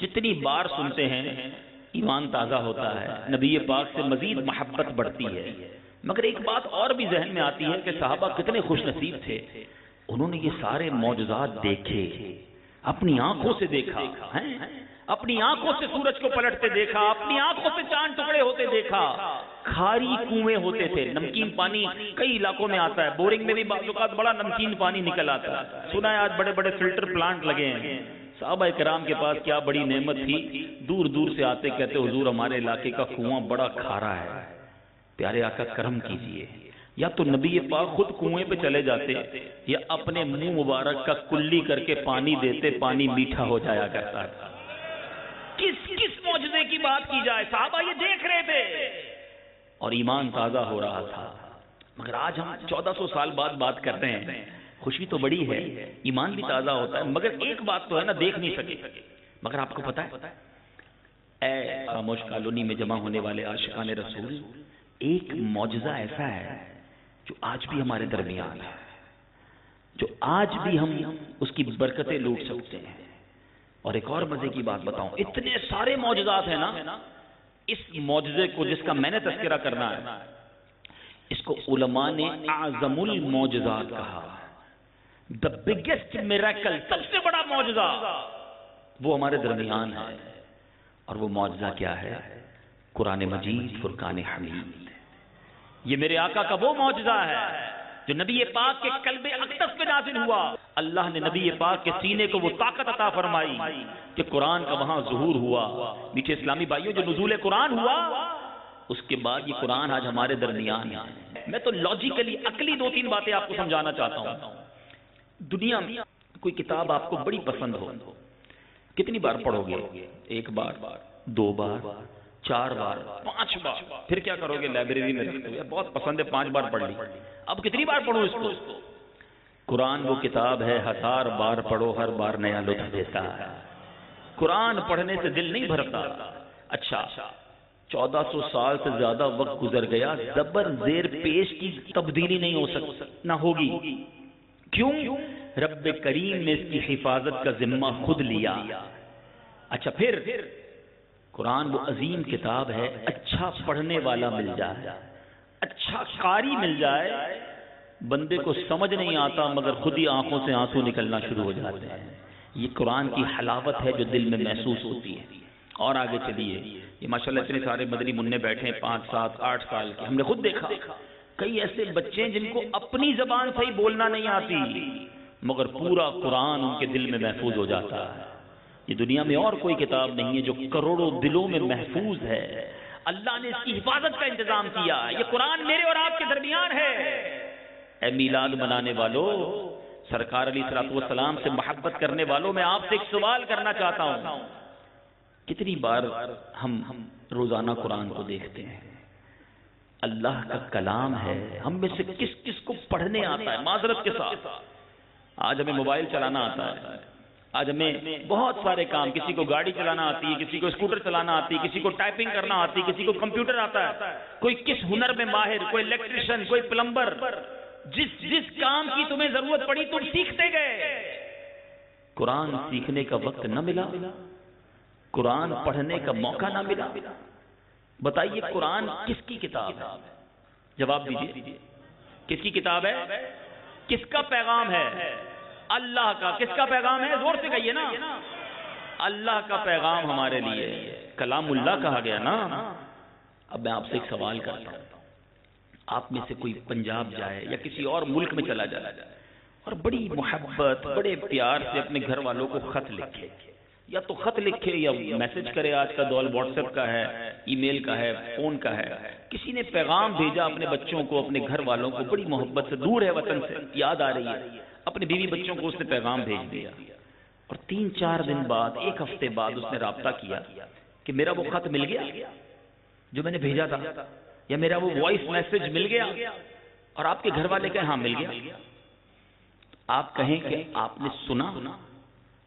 جتنی بار سنتے ہیں ایمان تازہ ہوتا ہے, نبی پاک سے مزید محبت بڑھتی ہے. مگر ایک بات اور بھی ذہن میں آتی ہے کہ صحابہ کتنے خوش نصیب تھے, انہوں نے یہ سارے معجزات دیکھے, اپنی آنکھوں سے دیکھا, اپنی آنکھوں سے سورج کو پلٹتے دیکھا, اپنی آنکھوں سے چاند ٹکڑے ہوتے دیکھا. کھاری کنویں ہوتے تھے, نمکین پانی کئی علاقوں میں آتا ہے, بورنگ میں بھی بعض اوقات بڑا نمکین پانی نکل آتا ہے. سنا ہے آج بڑے بڑے فلٹر پلانٹ لگے ہیں. صحابہ کرام کے پاس کیا بڑی نعمت تھی, دور دور سے آتے کہتے حضور ہمارے علاقے کا کنواں بڑا کھارا ہے, پیارے آقا کرم کیجئے. یا تو نبی پاک خود کنویں پہ چلے جاتے, یا اپنے منہ مبارک کا کلی کر کے پانی دیتے, پانی میٹھا ہو جایا کرتا تھا. کس معجزے کی بات کی جائے, صحابہ یہ دیکھ رہے تھے اور ایمان تازہ ہو رہا تھا. مگر آج ہم 1400 سال بعد بات کرتے ہیں, خوشی تو بڑی ہے, ایمان بھی تازہ ہوتا ہے. مگر ایک بات تو ہے نا, دیکھ نہیں سکے. مگر آپ کو پتا ہے, اے خاموش کالونی میں جمع ہونے والے عاشقان رسول, ایک معجزہ ایسا ہے جو آج بھی ہمارے درمیان ہے, جو آج بھی ہم اس کی برکتیں لوٹ سکتے ہیں. اور ایک اور مزے کی بات بتاؤں, اتنے سارے معجزات ہیں نا, اس معجزے کو جس کا میں نے تذکرہ کرنا ہے, اس کو علماء نے اعظم المعجزات کہا. the biggest miracle, سب سے بڑا معجزہ وہ ہمارے درمیان ہے. اور وہ معجزہ کیا ہے؟ قرآن مجید فرقان حمید. یہ میرے آقا کا وہ معجزہ ہے جو نبی پاک کے قلب اقدس پہ نازل ہوا. اللہ نے نبی پاک کے سینے کو وہ طاقت عطا فرمائی کہ قرآن کا وہاں ظہور ہوا. میٹھے اسلامی بھائیوں, جو نزول قرآن ہوا اس کے بعد یہ قرآن آج ہمارے درمیان ہے. میں تو لاجیکلی عقلی 2-3 باتیں آپ کو سمجھانا چاہتا ہوں. دنیا میں کوئی کتاب آپ کو بڑی پسند ہو, کتنی بار پڑھو گے؟ 1 بار, 2 بار, 4 بار, 5 بار. پھر کیا کرو گے؟ لائبریری میں رکھتے ہوئے, بہت پسند ہے, 5 بار پڑھ لی. اب کتنی بار پڑھو اس کو؟ قرآن وہ کتاب ہے 1000 بار پڑھو ہر بار نیا لطف دیتا ہے. قرآن پڑھنے سے دل نہیں بھرتا. اچھا 1400 سال سے زیادہ وقت گزر گیا, زبر زیر پیش کی تبدیلی نہیں ہو سکتی, نہ ہوگی. کیوں؟ رب کریم نے اس کی حفاظت کا ذمہ خود لیا. اچھا پھر قرآن وہ عظیم کتاب ہے, اچھا پڑھنے والا مل جائے, اچھا قاری مل جائے, بندے کو سمجھ نہیں آتا مگر خود ہی آنکھوں سے آنسو نکلنا شروع ہو جاتے ہیں. یہ قرآن کی حلاوت ہے جو دل میں محسوس ہوتی ہے. اور آگے چلیے, یہ ماشاءاللہ اتنے سارے مدنی منع بیٹھے ہیں 5, 7, 8 سال کے. ہم نے خود دیکھا کئی ایسے بچے جن کو اپنی زبان سے ہی بولنا نہیں آتی, مگر پورا قرآن ان کے دل میں محفوظ ہو جاتا ہے. یہ دنیا میں اور کوئی کتاب نہیں ہے جو کروڑوں دلوں میں محفوظ ہے. اللہ نے اس کی حفاظت کا انتظام کیا. یہ قرآن میرے اور آپ کے درمیان ہے. اے میلاد منانے والوں, سرکار علیہ الصلوۃ والسلام سے محبت کرنے والوں, میں آپ سے ایک سوال کرنا چاہتا ہوں. کتنی بار ہم روزانہ قرآن کو دیکھتے ہیں؟ اللہ کا کلام ہے, ہم میں سے کس کس کو پڑھنے آتا ہے؟ معذرت کے ساتھ آج ہمیں موبائل چلانا آتا ہے, آج ہمیں بہت سارے کام, کسی کو گاڑی چلانا آتی ہے, کسی کو اسکوٹر چلانا آتی ہے, کسی کو ٹائپنگ کرنا آتی ہے, کسی کو کمپیوٹر آتا ہے, کوئی کس ہنر میں ماہر, کوئی الیکٹریشین, کوئی پلمبر. جس کام کی تمہیں ضرورت پڑی تم سیکھتے گئے. قرآن سیکھنے کا وقت نہ ملا, قرآن پڑھنے کا موقع نہ ملا. بتائیے قرآن کس کی کتاب ہے؟ جواب دیجیے. کس کی کتاب ہے؟ کس کا پیغام ہے؟ اللہ کا. کس کا پیغام ہے؟ زور سے کہیے نا. اللہ کا پیغام ہمارے لیے کلام اللہ کہا گیا نا. اب میں آپ سے ایک سوال کرتا ہوں. آپ میں سے کوئی پنجاب جائے یا کسی اور ملک میں چلا جائے اور بڑی محبت بڑے پیار سے اپنے گھر والوں کو خط لکھے, یا تو خط لکھے یا میسج کرے. آج کا دور واٹس ایپ کا ہے, ای میل کا ہے, فون کا ہے. کسی نے پیغام بھیجا اپنے بچوں کو, اپنے گھر والوں کو, بڑی محبت سے, دور ہے وطن سے, یاد آ رہی ہے, اپنے بیوی بچوں کو اس نے پیغام بھیج دیا. اور 3-4 دن بعد, 1 ہفتے بعد اس نے رابطہ کیا کہ میرا وہ خط مل گیا جو میں نے بھیجا تھا, یا میرا وہ وائس میسج مل گیا. اور آپ کے گھر والے کہیں ہاں مل گیا. آپ کہیں کہ آپ نے سنا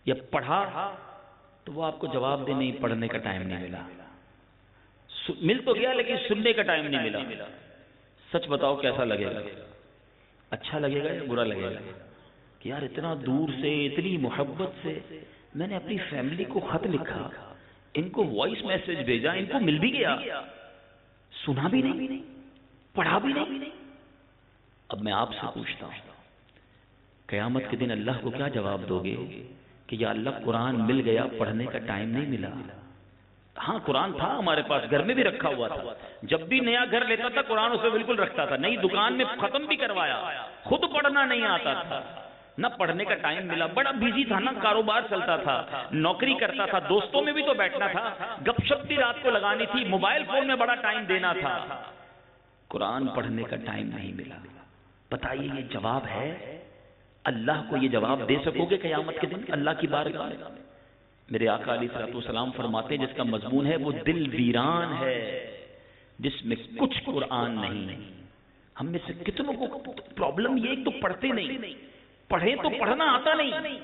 یا پڑھا, تو وہ آپ کو جواب دے نہیں, پڑھنے کا ٹائم نہیں ملا. مل تو گیا لیکن سننے کا ٹائم نہیں ملا. سچ بتاؤ کیسا لگے گا؟ اچھا لگے گا یا برا لگے گا کہ یار اتنا دور سے, اتنی محبت سے میں نے اپنی فیملی کو خط لکھا, ان کو وائس میسج بھیجا, ان کو مل بھی گیا, سنا بھی نہیں, پڑھا بھی نہیں. اب میں آپ سے پوچھتا ہوں, قیامت کے دن اللہ کو کیا جواب دو گے کہ یا اللہ قرآن مل گیا, پڑھنے کا ٹائم نہیں ملا. ہاں قرآن تھا ہمارے پاس, گھر میں بھی رکھا ہوا تھا. جب بھی نیا گھر لیتا تھا قرآن اسے بالکل رکھتا تھا. نئی دکان میں ختم بھی کروایا, خود پڑھنا نہیں آتا تھا, نہ پڑھنے کا ٹائم ملا. بڑا بزی تھا نا, کاروبار چلتا تھا, نوکری کرتا تھا, دوستوں میں بھی تو بیٹھنا تھا, گپ شپ بھی رات کو لگانی تھی, موبائل فون میں بڑا ٹائم دینا تھا, قرآن پڑھنے کا ٹائم نہیں ملا. بتائیے یہ جواب ہے؟ اللہ کو یہ جواب دے سکو گے قیامت کے دن اللہ کی بارگاہ میں؟ میرے آقا علیہ الصلوۃ والسلام فرماتے ہیں جس کا مضمون ہے وہ دل ویران ہے جس میں کچھ قرآن نہیں. ہم میں سے کتنوں کو پرابلم یہ تو پڑھتے نہیں, پڑھیں تو پڑھنا آتا نہیں,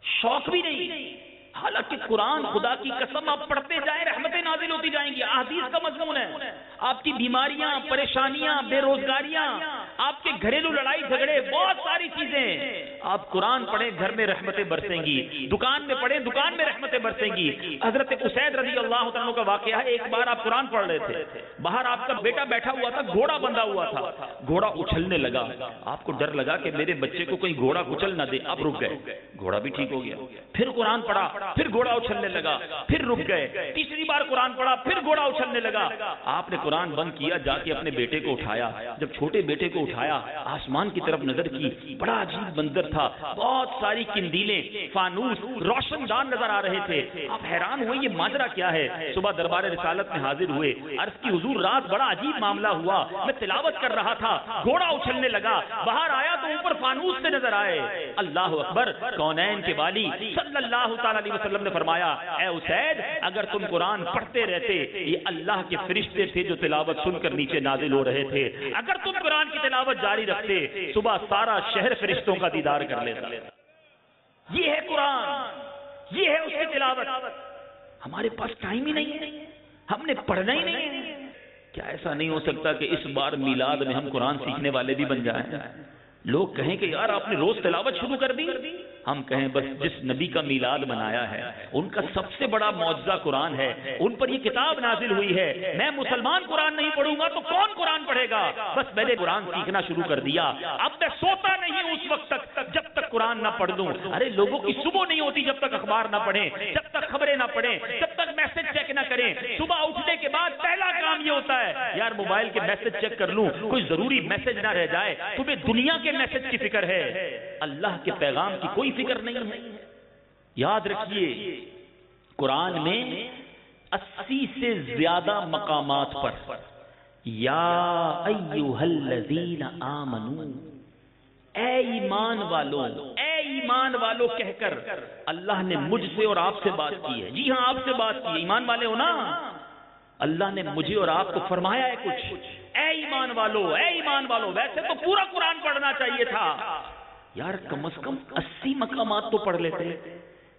شوق بھی نہیں. حالانکہ قرآن خدا کی قسم آپ پڑھتے جائیں رحمتیں نازل ہوتی جائیں گی. احادیث کا مضمون ہے. آپ کی بیماریاں, پریشانیاں, بے روزگاریاں, آپ کے گھریلو لڑائی جھگڑے, بہت ساری چیزیں, آپ قرآن پڑھیں گھر میں رحمتیں برسیں گی, دکان میں پڑھیں دکان میں رحمتیں برسیں گی. حضرت اسید رضی اللہ عنہ کا واقعہ ہے, ایک بار آپ قرآن پڑھ رہے تھے, باہر آپ کا بیٹا بیٹھا ہوا تھا, گھوڑا بندھا ہوا تھا, گھوڑا اچھلنے لگا. آپ کو ڈر لگا کہ میرے بچے کو کوئی گھوڑا کچل نہ دے. آپ رک گئے, گھوڑا بھی ٹھیک ہو گیا. پھر قرآن پڑھا, پھر گھوڑا اچھلنے لگا, پھر رک گئے. تیسری بار قرآن پڑھا, پھر گھوڑا اچھلنے لگا. آپ نے قرآن بند کیا, جا کے اپنے بیٹے کو اٹھایا. جب چھوٹے بیٹے کو اٹھایا, آسمان کی طرف نظر کی, بڑا عجیب منظر تھا. بہت ساری کندیلیں, فانوس, روشن دان نظر آ رہے تھے. آپ حیران ہوئے یہ ماجرا کیا ہے. صبح دربار رسالت میں حاضر ہوئے, عرض کی حضور رات بڑا عجیب معاملہ ہوا, میں تلاوت کر رہا تھا, گھوڑا اچھلنے لگا, باہر آیا تو اوپر فانوس سے نظر آئے. اللہ اکبر. کونین کے والی صلی اللہ تعالی علیہ وسلم نے فرمایا, اے اسید اگر تم قرآن پڑھتے رہتے, یہ اللہ کے فرشتے تھے جو تلاوت سن کر نیچے نازل ہو رہے تھے. اگر تم قرآن کی تلاوت جاری رکھتے, صبح سارا شہر فرشتوں کا دیدار کر لیتا. یہ ہے قرآن, یہ ہے اس کی تلاوت. ہمارے پاس ٹائم ہی نہیں ہے, ہم نے پڑھنا ہی نہیں ہے. کیا ایسا نہیں ہو سکتا کہ اس بار میلاد میں ہم قرآن سیکھنے والے بھی بن جائیں؟ لوگ کہیں کہ یار آپ نے روز تلاوت شروع کر دی. ہم کہیں بس جس نبی کا میلاد منایا ہے ان کا سب سے بڑا معجزہ قرآن ہے, ان پر یہ کتاب نازل ہوئی ہے. میں مسلمان قرآن نہیں پڑھوں گا تو کون قرآن پڑھے گا؟ بس میں نے قرآن سیکھنا شروع کر دیا. اب میں سوتا نہیں اس وقت تک جب تک قرآن نہ پڑھ دوں. ارے لوگوں کی صبح نہیں ہوتی جب تک اخبار نہ پڑھیں, جب تک خبریں نہ پڑھیں, جب تک میسج چیک نہ کریں. صبح اٹھنے کے بعد پہلا کام یہ ہوتا ہے یار موبائل کے میسج چیک کر لوں, کوئی ضروری میسج نہ رہ جائے. تمہیں دنیا کے میسج کی فکر ہے, اللہ کے پیغام کی کوئی فکر نہیں ہے. یاد رکھیے قرآن میں 80 سے زیادہ مقامات پر یا ایھا الذین آمنو, اے ایمان والو, اے ایمان والو کہہ کر اللہ نے مجھ سے اور آپ سے بات کی ہے. جی ہاں آپ سے بات کی ہے, ایمان والے ہو نا. اللہ نے مجھے اور آپ کو فرمایا ہے کچھ, اے ایمان والو, اے ایمان والو. ویسے تو پورا قرآن پڑھنا چاہیے تھا یار, کم از کم 80 مقامات تو پڑھ لیتے.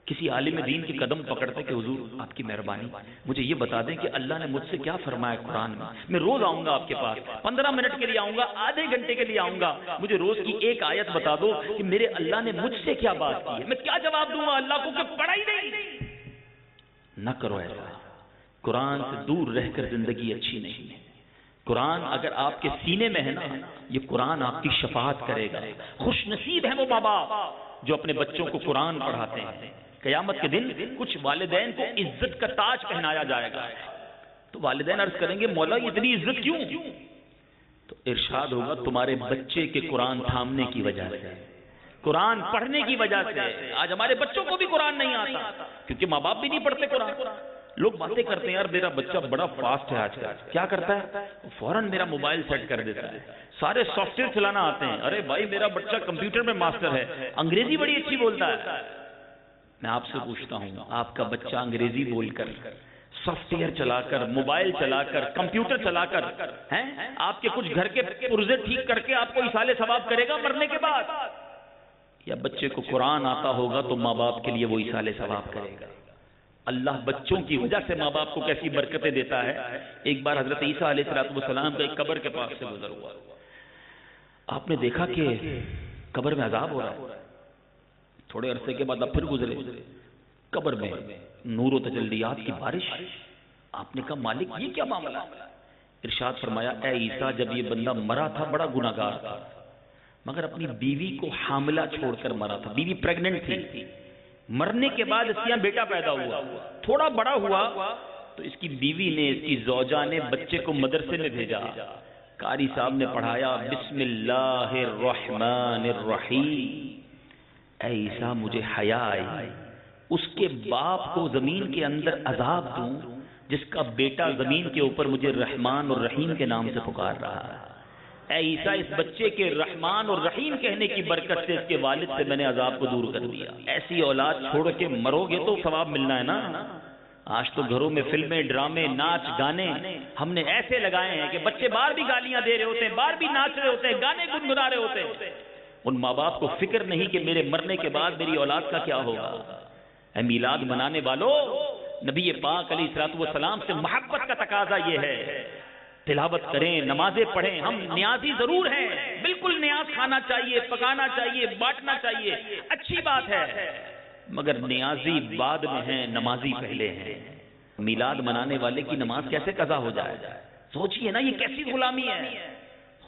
کسی عالم دین کی قدم پکڑتے کہ حضور آپ کی مہربانی مجھے یہ بتا دیں کہ اللہ نے مجھ سے کیا فرمایا قرآن میں. میں روز آؤں گا آپ کے پاس, 15 منٹ کے لیے آؤں گا, آدھے گھنٹے کے لیے آؤں گا. مجھے روز کی ایک آیت بتا دو کہ میرے اللہ نے مجھ سے کیا بات کی ہے. میں کیا جواب دوں گا اللہ کو کہ پڑھا ہی نہیں. نہ کرو ایسا. قرآن سے دور رہ کر زندگی اچھی نہیں ہے. قرآن اگر آپ کے سینے میں ہے نا، یہ قرآن آپ کی شفاعت کرے گا۔ خوش نصیب ہیں وہ ماں باپ جو اپنے بچوں کو قرآن پڑھاتے ہیں۔ قیامت کے دن کچھ والدین کو عزت کا تاج پہنایا جائے گا، تو والدین عرض کریں گے مولا یہ اتنی عزت کیوں؟ تو ارشاد ہوگا تمہارے بچے کے قرآن تھامنے کی وجہ سے، قرآن پڑھنے کی وجہ سے۔ آج ہمارے بچوں کو بھی قرآن نہیں آتا کیونکہ ماں باپ بھی نہیں پڑھتے قرآن۔ لوگ باتیں کرتے ہیں یار میرا بچہ بڑا فاسٹ ہے، آج کل کیا کرتا ہے فوراً میرا موبائل سیٹ کر دیتا ہے، سارے سافٹ ویئر چلانا آتے ہیں۔ ارے بھائی میرا بچہ کمپیوٹر میں ماسٹر ہے، انگریزی بڑی اچھی بولتا ہے۔ میں آپ سے پوچھتا ہوں آپ کا بچہ انگریزی بول کر، سافٹ ویئر چلا کر، موبائل چلا کر، کمپیوٹر چلا کر ہیں آپ کے کچھ گھر کے پرزے ٹھیک کر کے آپ کو ایصال ثواب کرے گا مرنے کے بعد؟ یا بچے کو قرآن آتا ہوگا تو ماں باپ کے لیے وہ ایصال ثواب کرے گا۔ اللہ بچوں کی وجہ سے ماں باپ کو کیسی برکتیں دیتا ہے۔ ایک بار حضرت عیسیٰ علیہ السلام کا ایک قبر کے پاس سے گزر ہوا، آپ نے دیکھا کہ قبر میں عذاب ہو رہا ہے۔ تھوڑے عرصے کے بعد آپ پھر گزرے، قبر میں نور و تجلیات کی بارش۔ آپ نے کہا مالک یہ کیا معاملہ؟ ارشاد فرمایا اے عیسیٰ جب یہ بندہ مرا تھا بڑا گناہگار تھا، مگر اپنی بیوی کو حاملہ چھوڑ کر مرا تھا، بیوی پریگننٹ تھی۔ مرنے کے بعد اس کے یہاں بیٹا پیدا ہوا، تھوڑا بڑا ہوا تو اس کی بیوی نے، اس کی زوجہ نے بچے کو مدرسے میں بھیجا، قاری صاحب نے پڑھایا بسم اللہ الرحمن الرحیم۔ اے عیسیٰ مجھے حیا آئی اس کے باپ کو زمین کے اندر عذاب دوں جس کا بیٹا زمین کے اوپر مجھے رحمان اور رحیم کے نام سے پکار رہا ہے۔ اے عیسیٰ اس بچے کے رحمان اور رحیم کہنے کی برکت سے اس کے والد سے میں نے عذاب کو دور کر دیا۔ ایسی اولاد چھوڑ کے مرو گے تو ثواب ملنا ہے نا۔ آج تو گھروں میں فلمیں، ڈرامے، ناچ گانے ہم نے ایسے لگائے ہیں کہ بچے باہر بھی گالیاں دے رہے ہوتے ہیں، باہر بھی ناچ رہے ہوتے ہیں، گانے گنگنا رہے ہوتے ہیں۔ ان ماں باپ کو فکر نہیں کہ میرے مرنے کے بعد میری اولاد کا کیا ہوگا۔ اے میلاد منانے والوں، نبی پاک علیہ الصلوۃ والسلام سے محبت کا تقاضا یہ ہے تلاوت کریں، نمازیں پڑھیں۔ ہم نیازی ضرور ہیں، بالکل نیاز کھانا چاہیے، پکانا چاہیے، بانٹنا چاہیے، اچھی بات ہے، مگر نیازی بعد میں ہیں، نمازی پہلے ہیں۔ میلاد منانے والے کی نماز کیسے قضا ہو جائے؟ سوچئے نا یہ کیسی غلامی ہے۔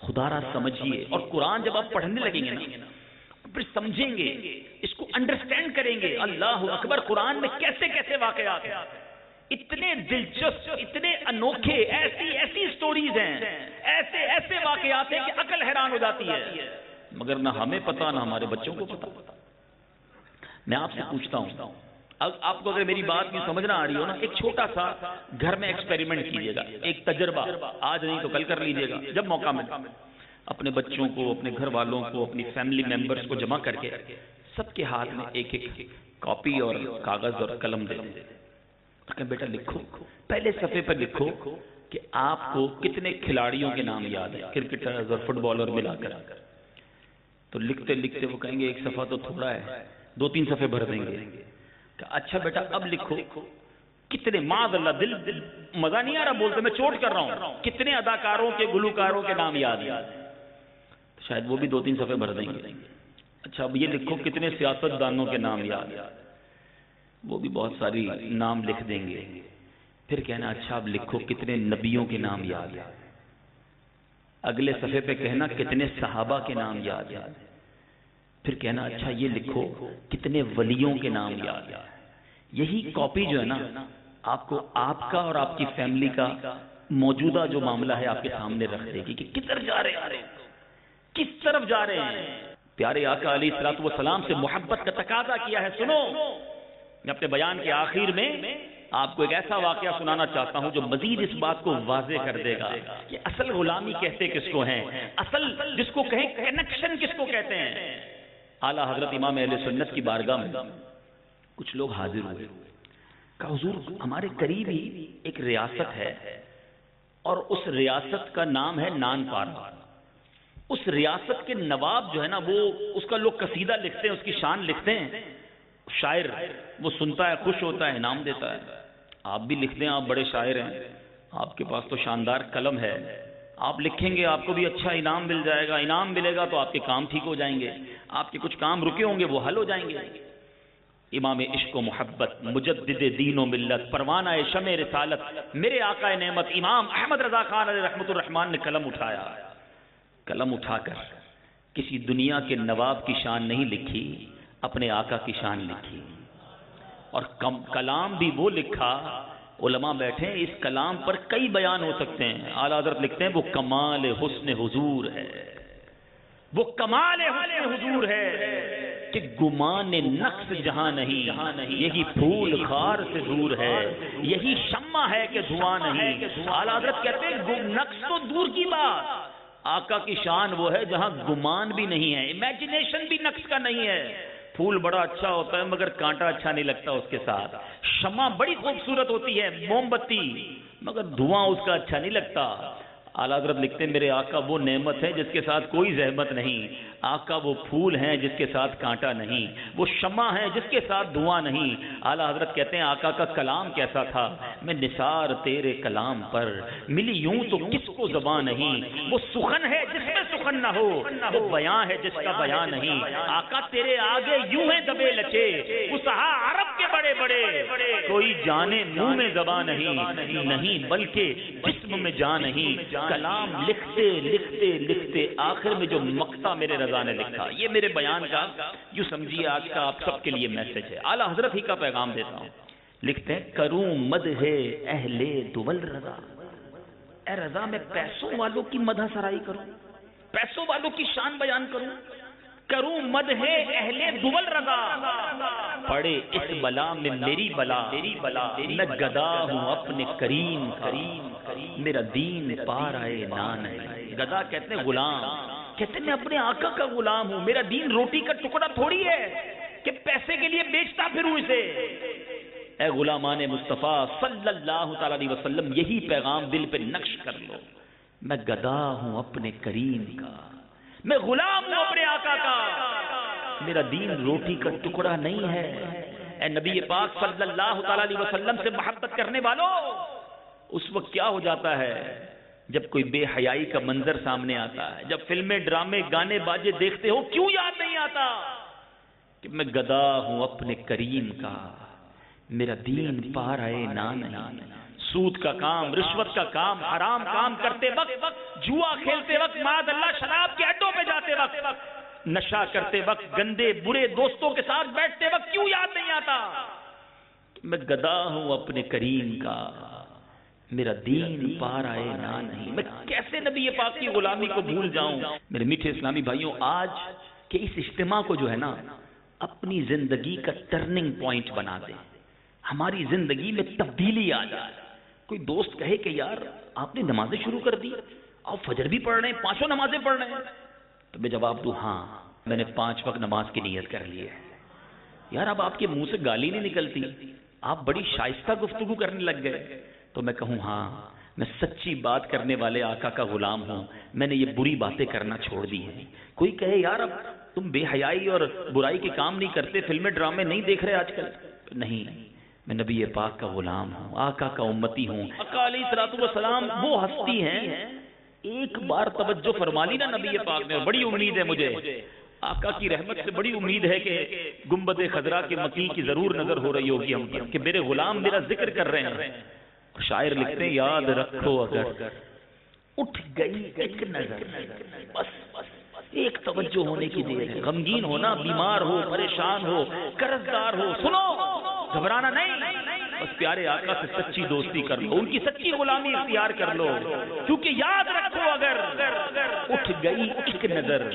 خدا را سمجھیے، اور قرآن جب آپ پڑھنے لگیں گے نا پھر سمجھیں گے، اس کو انڈرسٹینڈ کریں گے۔ اللہ اکبر، قرآن میں کیسے کیسے واقعات ہیں، اتنے دلچسپ، اتنے انوکھے، ایسی سٹوریز ہیں، ایسے واقعات ہیں کہ عقل حیران ہو جاتی ہے، مگر نہ ہمیں پتا نہ ہمارے بچوں کو پتا۔ میں آپ سے پوچھتا ہوں، آپ کو اگر میری بات میں سمجھ نہ آ رہی ہو نا، ایک چھوٹا سا گھر میں ایکسپیریمنٹ کیجئے گا، ایک تجربہ، آج نہیں تو کل کر لیجئے گا جب موقع ملے۔ اپنے بچوں کو، اپنے گھر والوں کو، اپنی فیملی ممبرز کو جمع کر کے سب کے ہاتھ میں ایک کاپی اور کاغذ اور قلم دے دیں، کہ بیٹا لکھو، پہلے صفحے پر لکھو کہ آپ کو کتنے کھلاڑیوں کے نام یاد ہیں، کرکٹرز اور فٹ بالر ملا کر۔ تو لکھتے لکھتے وہ کہیں گے ایک صفحہ تو تھوڑا ہے، 2-3 صفحے بھر دیں گے۔ کہ اچھا بیٹا اب لکھو کتنے، معاذ اللہ دل مزہ نہیں آ رہا بولتے، میں چوٹ کر رہا ہوں، کتنے اداکاروں کے، گلوکاروں کے نام یاد ہیں؟ شاید وہ بھی 2-3 صفحے بھر دیں گے۔ اچھا اب یہ لکھو کتنے سیاست دانوں کے نام یاد ہیں؟ وہ بھی بہت ساری نام لکھ دیں گے۔ پھر کہنا اچھا اب لکھو کتنے نبیوں کے نام یاد ہیں۔ اگلے صفحے پہ کہنا کتنے صحابہ کے نام یاد ہیں۔ پھر کہنا اچھا یہ لکھو کتنے ولیوں کے نام یاد ہیں۔ یہی کاپی جو ہے نا آپ کو آپ کا اور آپ کی فیملی کا موجودہ جو معاملہ ہے آپ کے سامنے رکھ دے گی کہ کدھر جا رہے ہیں، کس طرف جا رہے ہیں۔ پیارے آقا علیہ الصلوۃ والسلام سے محبت کا تقاضا کیا ہے۔ سنو، میں اپنے بیان کے آخر میں آپ کو ایک ایسا واقعہ سنانا چاہتا ہوں جو مزید اس بات کو واضح کر دے گا کہ اصل غلامی کہتے کس کو ہیں، اصل جس کو کہیں کنیکشن کس کو کہتے ہیں۔ اعلیٰ حضرت امام اہل سنت کی بارگاہ میں کچھ لوگ حاضر ہوئے، کہا حضور ہمارے قریب ہی ایک ریاست ہے اور اس ریاست کا نام ہے نان پارا۔ اس ریاست کے نواب جو ہے نا وہ اس کا لوگ قصیدہ لکھتے ہیں، اس کی شان لکھتے ہیں، شاعر وہ سنتا ہے، خوش ہوتا ہے، انعام دیتا ہے۔ آپ بھی لکھ دیں، آپ بڑے شاعر ہیں، آپ کے پاس تو شاندار قلم ہے، آپ لکھیں گے آپ کو بھی اچھا انعام مل جائے گا، انعام ملے گا تو آپ کے کام ٹھیک ہو جائیں گے، آپ کے کچھ کام رکے ہوں گے وہ حل ہو جائیں گے۔ امام عشق و محبت، مجدد دین و ملت، پروانہ شمع رسالت، میرے آقا نعمت امام احمد رضا خان علیہ رحمت الرحمن نے قلم اٹھایا، قلم اٹھا کر کسی دنیا کے نواب کی شان نہیں لکھی، اپنے آقا کی شان لکھی، اور کلام بھی وہ لکھا، علماء بیٹھے اس کلام پر کئی بیان ہو سکتے ہیں، اعلیٰ حضرت لکھتے ہیں وہ کمال حسن حضور ہے، وہ کمال حسن حضور ہے کہ گمان نقص جہاں نہیں، یہی پھول خار سے دور ہے، یہی شمع ہے کہ دھواں نہیں۔ اعلیٰ حضرت کہتے ہیں نقص تو دور کی بات، آقا کی شان وہ ہے جہاں گمان بھی نہیں ہے، امیجنیشن بھی نقص کا نہیں ہے۔ پھول بڑا اچھا ہوتا ہے مگر کانٹا اچھا نہیں لگتا اس کے ساتھ، شمع بڑی خوبصورت ہوتی ہے موم بتی، مگر دھواں اس کا اچھا نہیں لگتا۔ اعلیٰ حضرت لکھتے ہیں میرے آقا وہ نعمت ہے جس کے ساتھ کوئی زحمت نہیں، آقا وہ پھول ہیں جس کے ساتھ کانٹا نہیں، وہ شمع ہے جس کے ساتھ دھواں نہیں۔ اعلیٰ حضرت کہتے ہیں آقا کا کلام کیسا تھا، میں نثار تیرے کلام پر ملی یوں تو کس کو زبان نہیں، وہ سخن ہے جس میں سخن نہ ہو، وہ بیان ہے جس کا بیان نہیں۔ آقا تیرے آگے یوں ہیں دبے لچے، فصحا عرب کے بڑے بڑے، کوئی جانے منہ میں زبان نہیں بلکہ جسم میں جان نہیں۔ کلام لکھتے لکھتے لکھتے آخر میں جو مقطع میرے رضا نے لکھا، یہ میرے بیان کا یوں سمجھیے آج کا آپ سب کے لیے میسج ہے، اعلیٰ حضرت ہی کا پیغام دیتا ہوں۔ لکھتے ہیں کروں مدح اہل دول رضا، اے رضا میں پیسوں والوں کی مدح سرائی کروں، پیسوں والوں کی شان بیان کروں، کروں مدح اہل دول رضا، پڑے اس بلا میں میری بلا، میں گدا ہوں اپنے کریم کا، میرا دین پار آئے نان ہے۔ گدا کہتے ہیں غلام، کہتے ہیں میں اپنے آقا کا غلام ہوں، میرا دین روٹی کا ٹکڑا تھوڑی ہے کہ پیسے کے لیے بیچتا پھروں اسے۔ اے غلامان مصطفیٰ صلی اللہ تعالی علیہ وسلم یہی پیغام دل پہ نقش کر لو، میں گدا ہوں اپنے کریم کا، میں غلام ہوں اپنے آقا کا، میرا دین روٹی کا ٹکڑا نہیں ہے۔ اے نبی پاک صلی اللہ تعالی علیہ وسلم سے محبت کرنے والوں، اس وقت کیا ہو جاتا ہے جب کوئی بے حیائی کا منظر سامنے آتا ہے، جب فلمیں ڈرامے گانے باجے دیکھتے ہو، کیوں یاد نہیں آتا کہ میں گدا ہوں اپنے کریم کا، میرا دین پار آئے نان نہیں۔ سود کا کام، رشوت کا کام، حرام کام کرتے وقت، جوا کھیلتے وقت، معاذ اللہ شراب کے اڈوں پہ جاتے وقت، نشہ کرتے وقت، گندے برے دوستوں کے ساتھ بیٹھتے وقت کیوں یاد نہیں آتا میں گدا ہوں اپنے کریم کا، میرا دین پار آئے نہ نہیں۔ میں کیسے نبی پاک کی غلامی کو بھول جاؤں؟ میرے میٹھے اسلامی بھائیوں، آج کے اس اجتماع کو جو ہے نا اپنی زندگی کا ٹرننگ پوائنٹ بنا دیں، ہماری زندگی میں تبدیلی آ جائے۔ کوئی دوست کہے کہ یار آپ نے نمازیں شروع کر دی، آپ فجر بھی پڑھ رہے ہیں، 5 نمازیں پڑھ رہے ہیں، تو میں جواب دوں ہاں میں نے 5 وقت نماز کی نیت کر لی ہے۔ یار اب آپ کے منہ سے گالی نہیں نکلتی، آپ بڑی شائستہ گفتگو کرنے لگ گئے، تو میں کہوں ہاں میں سچی بات کرنے والے آقا کا غلام ہوں، میں نے یہ بری باتیں کرنا چھوڑ دی ہیں۔ کوئی کہے یار اب تم بے حیائی اور برائی کے کام نہیں کرتے، فلمیں ڈرامے نہیں دیکھ رہے آج کل، نہیں میں نبی پاک کا غلام ہوں، آقا کا امتی ہوں۔ آقا علیہ الصلوۃ والسلام وہ ہستی ہیں، ایک بار توجہ فرما لی نا نبی پاک نے، بڑی امید ہے مجھے آقا کی رحمت سے، بڑی امید ہے کہ گنبد خضرا کے مکی کی ضرور نظر ہو رہی ہوگی ہم پر کہ میرے غلام میرا ذکر کر رہے ہیں۔ شاعر لکھتے ہیں یاد رکھو اگر اٹھ گئی ایک نظر، بس ایک توجہ ہونے کی دیر ہے، غمگین ہونا، بیمار ہو، پریشان ہو، قرضدار ہو، سنو گھبرانا نہیں، بس پیارے آقا سے سچی دوستی کر لو، ان کی سچی غلامی اختیار کر لو، کیونکہ یاد رکھو اگر اٹھ گئی ایک نظر،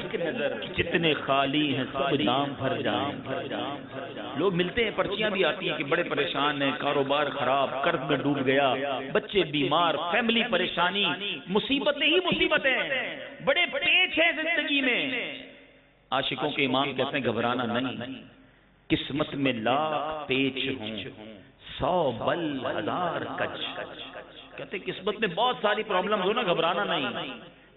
جتنے خالی ہیں سب جام بھر جائیں۔ لوگ ملتے ہیں، پرچیاں بھی آتی ہیں کہ بڑے پریشان ہیں، کاروبار خراب، قرض میں ڈوب گیا، بچے بیمار، فیملی پریشانی، مصیبتیں ہی مصیبتیں، بڑے پیچ ہیں زندگی میں۔ عاشقوں کے امام کہتے ہیں گھبرانا نہیں، قسمت میں لاکھ پیچ ہوں، 100 بل 1000 کج، کہتے ہیں قسمت میں بہت ساری پرابلمز ہو نا، گھبرانا نہیں،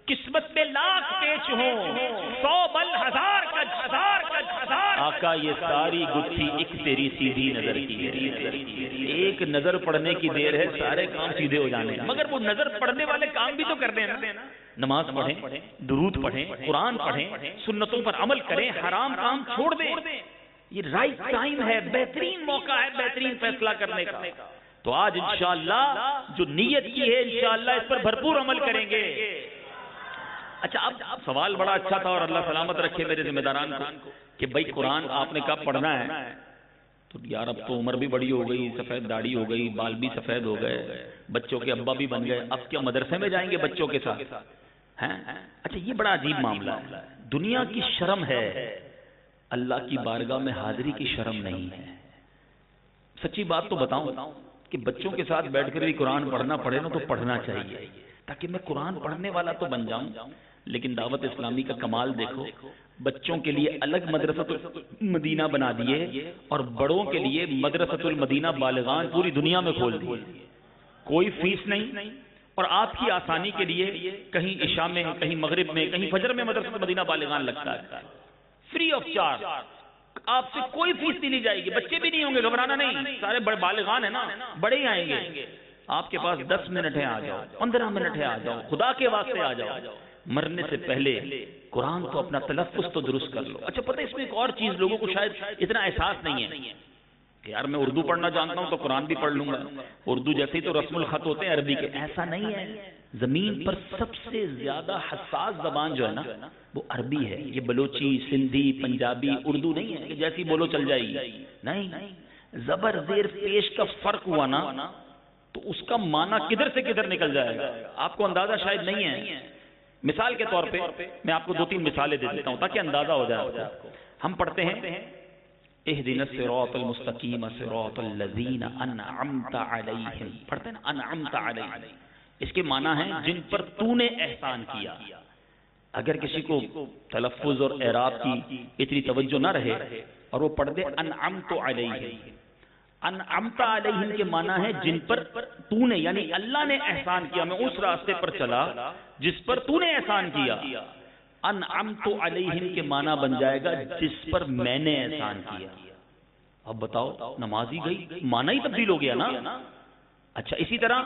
قسمت میں لاکھ پیچ ہوں، 100 بل 1000 کج، 1000 کج۔ آقا یہ ساری گتھی ایک تیری سیدھی نظر کی ہے، ایک نظر پڑھنے کی دیر ہے، سارے کام سیدھے ہو جانے ہیں، مگر وہ نظر پڑھنے والے کام بھی تو کرنے ہیں نا، نماز پڑھیں، درود پڑھیں، قرآن پڑھیں، سنتوں پر عمل کریں، حرام کام چھوڑ دیں۔ یہ رائٹ ٹائم ہے، بہترین موقع ہے بہترین فیصلہ کرنے کا. تو آج انشاءاللہ جو نیت کی ہے انشاءاللہ اس پر بھرپور عمل کریں گے. اچھا اب سوال بڑا اچھا تھا اور اللہ سلامت رکھے میرے ذمہ داران کو کہ بھائی قرآن آپ نے کب پڑھنا ہے؟ تو یار اب تو عمر بھی بڑی ہو گئی، سفید داڑھی ہو گئی، بال بھی سفید ہو گئے، بچوں کے ابا بھی بن گئے، اب کیا مدرسے میں جائیں گے بچوں کے ساتھ ہیں؟ اچھا یہ بڑا عجیب معاملہ ہے. دنیا کی شرم ہے، اللہ کی بارگاہ میں حاضری کی شرم نہیں ہے. سچی بات تو بتاؤں کہ بچوں کے ساتھ بیٹھ کر بھی قرآن پڑھنا پڑے نا تو پڑھنا چاہیے تاکہ میں قرآن پڑھنے والا تو بن جاؤں. لیکن دعوت اسلامی کا کمال دیکھو، بچوں کے لیے الگ مدرسۃ المدینہ بنا دیے اور بڑوں کے لیے مدرسۃ المدینہ بالغان پوری دنیا میں کھول دیے. کوئی فیس نہیں اور آپ کی آسانی کے لیے کہیں عشاء میں، کہیں مغرب میں، کہیں فجر میں مدرسۃ المدینہ بالغان لگتا ہے، فری آف چارج. آپ سے کوئی فیس نہیں لی جائے گی، بچے بھی نہیں ہوں گے، گھبرانا نہیں، سارے بالغان ہیں نا، بڑے ہی آئیں گے. آپ کے پاس 10 منٹ ہے آ جاؤ، 15 منٹ ہے آ جاؤ، خدا کے واسطے آ جاؤ. مرنے سے پہلے قرآن تو اپنا تلفظ تو درست کر لو. اچھا پتہ اس میں ایک اور چیز لوگوں کو شاید اتنا احساس نہیں ہے کہ یار میں اردو پڑھنا جانتا ہوں تو قرآن بھی پڑھ لوں گا، اردو جیسے ہی تو رسم الخط ہوتے ہیں عربی کے. ایسا نہیں ہے. زمین پر سب سے زیادہ حساس زبان جو ہے نا وہ عربی ہے. یہ بلوچی، سندھی، پنجابی، اردو نہیں ہے کہ جیسی بولو چل جائے گی. نہیں، زبر زیر پیش کا فرق ہوا نا تو اس کا معنی کدھر سے کدھر نکل جائے گا، آپ کو اندازہ شاید نہیں ہے. مثال کے طور پہ میں آپ کو 2-3 مثالیں دے دیتا ہوں تاکہ اندازہ ہو جائے آپ کو. ہم پڑھتے ہیں اہدنا الصراط المستقیم صراط الذین انعمت علیہم، پڑھتے ہیں نا انعمت علیہم. اس کے معنی ہے جن پر تو نے احسان کیا. اگر کسی کو تلفظ اور اعراب کی اتنی توجہ نہ رہے اور وہ پڑھ دے انعمت علیہم، انعمت علیہم کے معنی ہے جن پر تو نے یعنی اللہ نے احسان کیا، میں اس راستے پر چلا جس پر تو نے احسان کیا. انعمت علیہم کے معنی بن جائے گا جس پر میں نے احسان کیا. اب بتاؤ نمازی گئی معنی ہی تبدیل ہو گیا نا. اچھا اسی طرح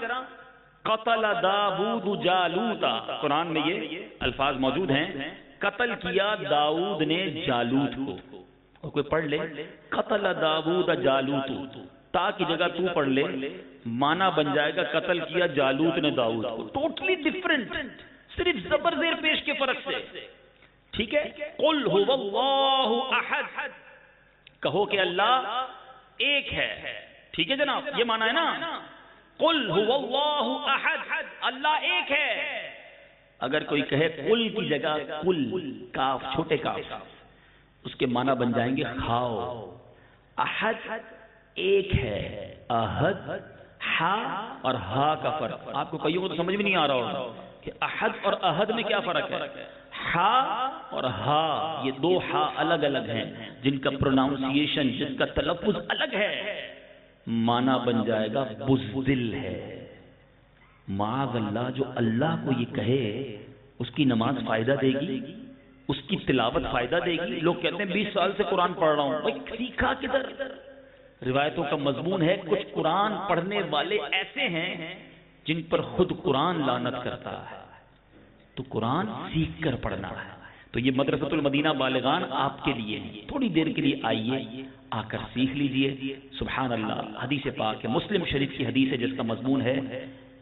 قتل داؤد جالوتا، قرآن میں یہ الفاظ موجود ہیں، قتل کیا داؤد نے جالوت کو. اور کوئی پڑھ لے قتل داؤد جالوت، تا کی جگہ تو پڑھ لے، معنی بن جائے گا قتل کیا جالوت نے داؤد کو. ٹوٹلی ڈفرنٹ، صرف زبر زیر پیش کے فرق سے. ٹھیک ہے. قل هو اللہ احد، کہو کہ اللہ ایک ہے. ٹھیک ہے جناب، یہ معنی ہے نا. قل هو اللہ احد، اللہ ایک ہے. اگر کوئی کہے قل کی جگہ قل، کاف چھوٹے کاف، اس کے معنی بن جائیں گے کھاؤ. احد ایک ہے، احد ہا اور ہا کا فرق آپ کو کئیوں کو تو سمجھ بھی نہیں آ رہا ہوگا کہ احد اور احد میں کیا فرق ہے. ہا اور ہا یہ 2 ہا الگ الگ ہیں جن کا پروناؤنسیشن، جن کا تلفظ الگ ہے. معنی بن جائے گا بزدل ہے. معاذ اللہ، جو اللہ کو یہ کہے اس کی نماز فائدہ دے گی، اس کی تلاوت فائدہ دے گی. لوگ کہتے ہیں 20 سال سے قرآن پڑھ رہا ہوں، بھائی سیکھا کدھر؟ روایتوں کا مضمون ہے کچھ قرآن پڑھنے والے ایسے ہیں جن پر خود قرآن لعنت کرتا ہے. تو قرآن سیکھ کر پڑھنا ہے. تو یہ مدرسۃ المدینہ بالغان آپ کے لیے تھوڑی دیر کے لیے آئیے، آ کر سیکھ لیجئے. سبحان اللہ، حدیث پاک ہے، مسلم شریف کی حدیث ہے جس کا مضمون ہے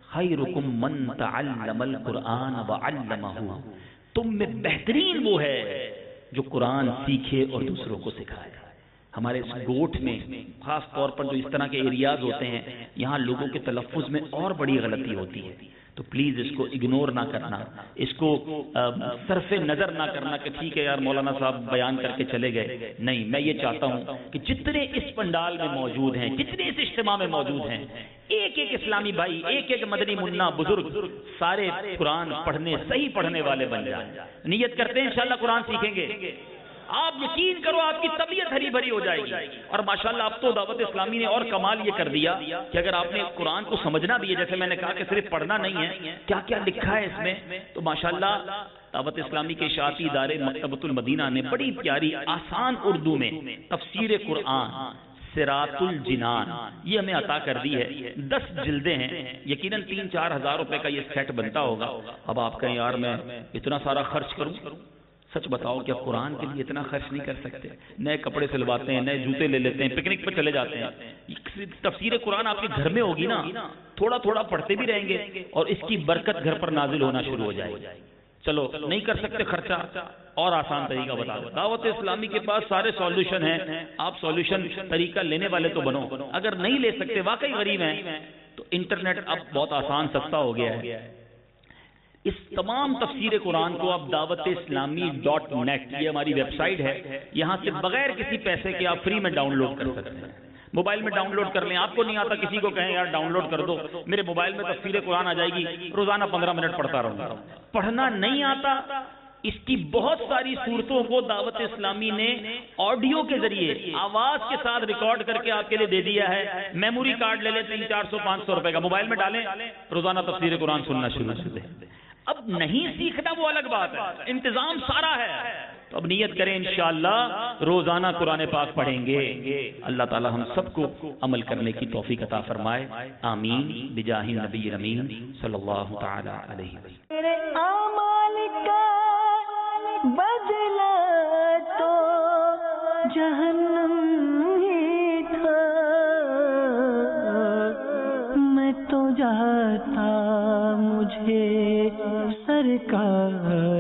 خیرکم من تعلم القرآن وعلمہ، تم میں بہترین وہ ہے جو قرآن سیکھے اور دوسروں کو سکھائے. ہمارے اس گوٹھ میں خاص طور پر جو اس طرح کے ایریاز ہوتے ہیں یہاں لوگوں کے تلفظ میں اور بڑی غلطی ہوتی ہے. تو پلیز اس کو اگنور نہ کرنا، اس کو صرف نظر نہ کرنا کہ ٹھیک ہے یار مولانا صاحب بیان کر کے چلے گئے. نہیں، میں یہ چاہتا ہوں کہ جتنے اس پنڈال میں موجود ہیں، جتنے اس اجتماع میں موجود ہیں، ایک ایک اسلامی بھائی، ایک ایک مدنی منا بزرگ سارے قرآن پڑھنے، صحیح پڑھنے والے بن جائیں. نیت کرتے ہیں انشاءاللہ قرآن سیکھیں گے. آپ یقین کرو آپ کی طبیعت ہری بھری ہو جائے گی. اور ماشاءاللہ اب تو دعوت اسلامی نے اور کمال یہ کر دیا کہ اگر آپ نے قرآن کو سمجھنا بھی ہے، جیسے میں نے کہا کہ صرف پڑھنا نہیں ہے، کیا کیا لکھا ہے اس میں، تو ماشاءاللہ دعوت اسلامی کے اشاعتی ادارے مکتبۃ المدینہ نے بڑی پیاری آسان اردو میں تفسیر قرآن صراط الجنان یہ ہمیں عطا کر دی ہے. 10 جلدیں ہیں، یقیناً 3-4 ہزار روپے کا یہ سیٹ بنتا ہوگا. اب آپ کہیں یار میں اتنا سارا خرچ کروں، سچ بتاؤ کیا قرآن کے لیے اتنا خرچ نہیں کر سکتے؟ نئے کپڑے سلواتے ہیں، نئے جوتے لے لیتے ہیں، پکنک پہ چلے جاتے ہیں۔ تفسیر قرآن آپ کے گھر میں ہوگی نا، تھوڑا تھوڑا پڑھتے بھی رہیں گے اور اس کی برکت گھر پر نازل ہونا شروع ہو جائے گی۔ چلو نہیں کر سکتے خرچہ، اور آسان طریقہ بتا دو، دعوت اسلامی کے پاس سارے سولوشن ہیں، آپ سولوشن طریقہ لینے والے تو بنو۔ اگر نہیں لے سکتے، واقعی غریب ہیں، تو انٹرنیٹ اب بہت آسان سستا ہو گیا ہے۔ اس تمام تفسیر قرآن کو آپ dawat-islami.net، یہ ہماری ویب سائٹ ہے، یہاں سے بغیر کسی پیسے کے آپ فری میں ڈاؤن لوڈ کر سکتے ہیں۔ موبائل میں ڈاؤن لوڈ کر لیں، آپ کو نہیں آتا کسی کو کہیں یار ڈاؤن لوڈ کر دو، میرے موبائل میں تفسیر قرآن آ جائے گی، روزانہ 15 منٹ پڑھتا رہوں گا۔ پڑھنا نہیں آتا، اس کی بہت ساری صورتوں کو دعوت اسلامی نے آڈیو کے ذریعے آواز کے ساتھ ریکارڈ کر کے آپ کے لیے دے دیا ہے۔ میموری کارڈ لے لیں 300 400 500 روپے کا، موبائل میں ڈالیں، روزانہ تفسیر قرآن سننا شروع کر دیں۔ اب نہیں سیکھنا وہ الگ بات ہے، انتظام سارا ہے، تو اب نیت کریں انشاءاللہ روزانہ قرآن پاک پڑھیں گے۔ اللہ تعالی ہم سب کو عمل کرنے کی توفیق عطا فرمائے، آمین بجاہ نبی امین صلی اللہ تعالی علیہ وسلم۔ میرے اعمال کا بدلہ تو جہنم ہی تھا، میں تو جاتا مجھے سرکار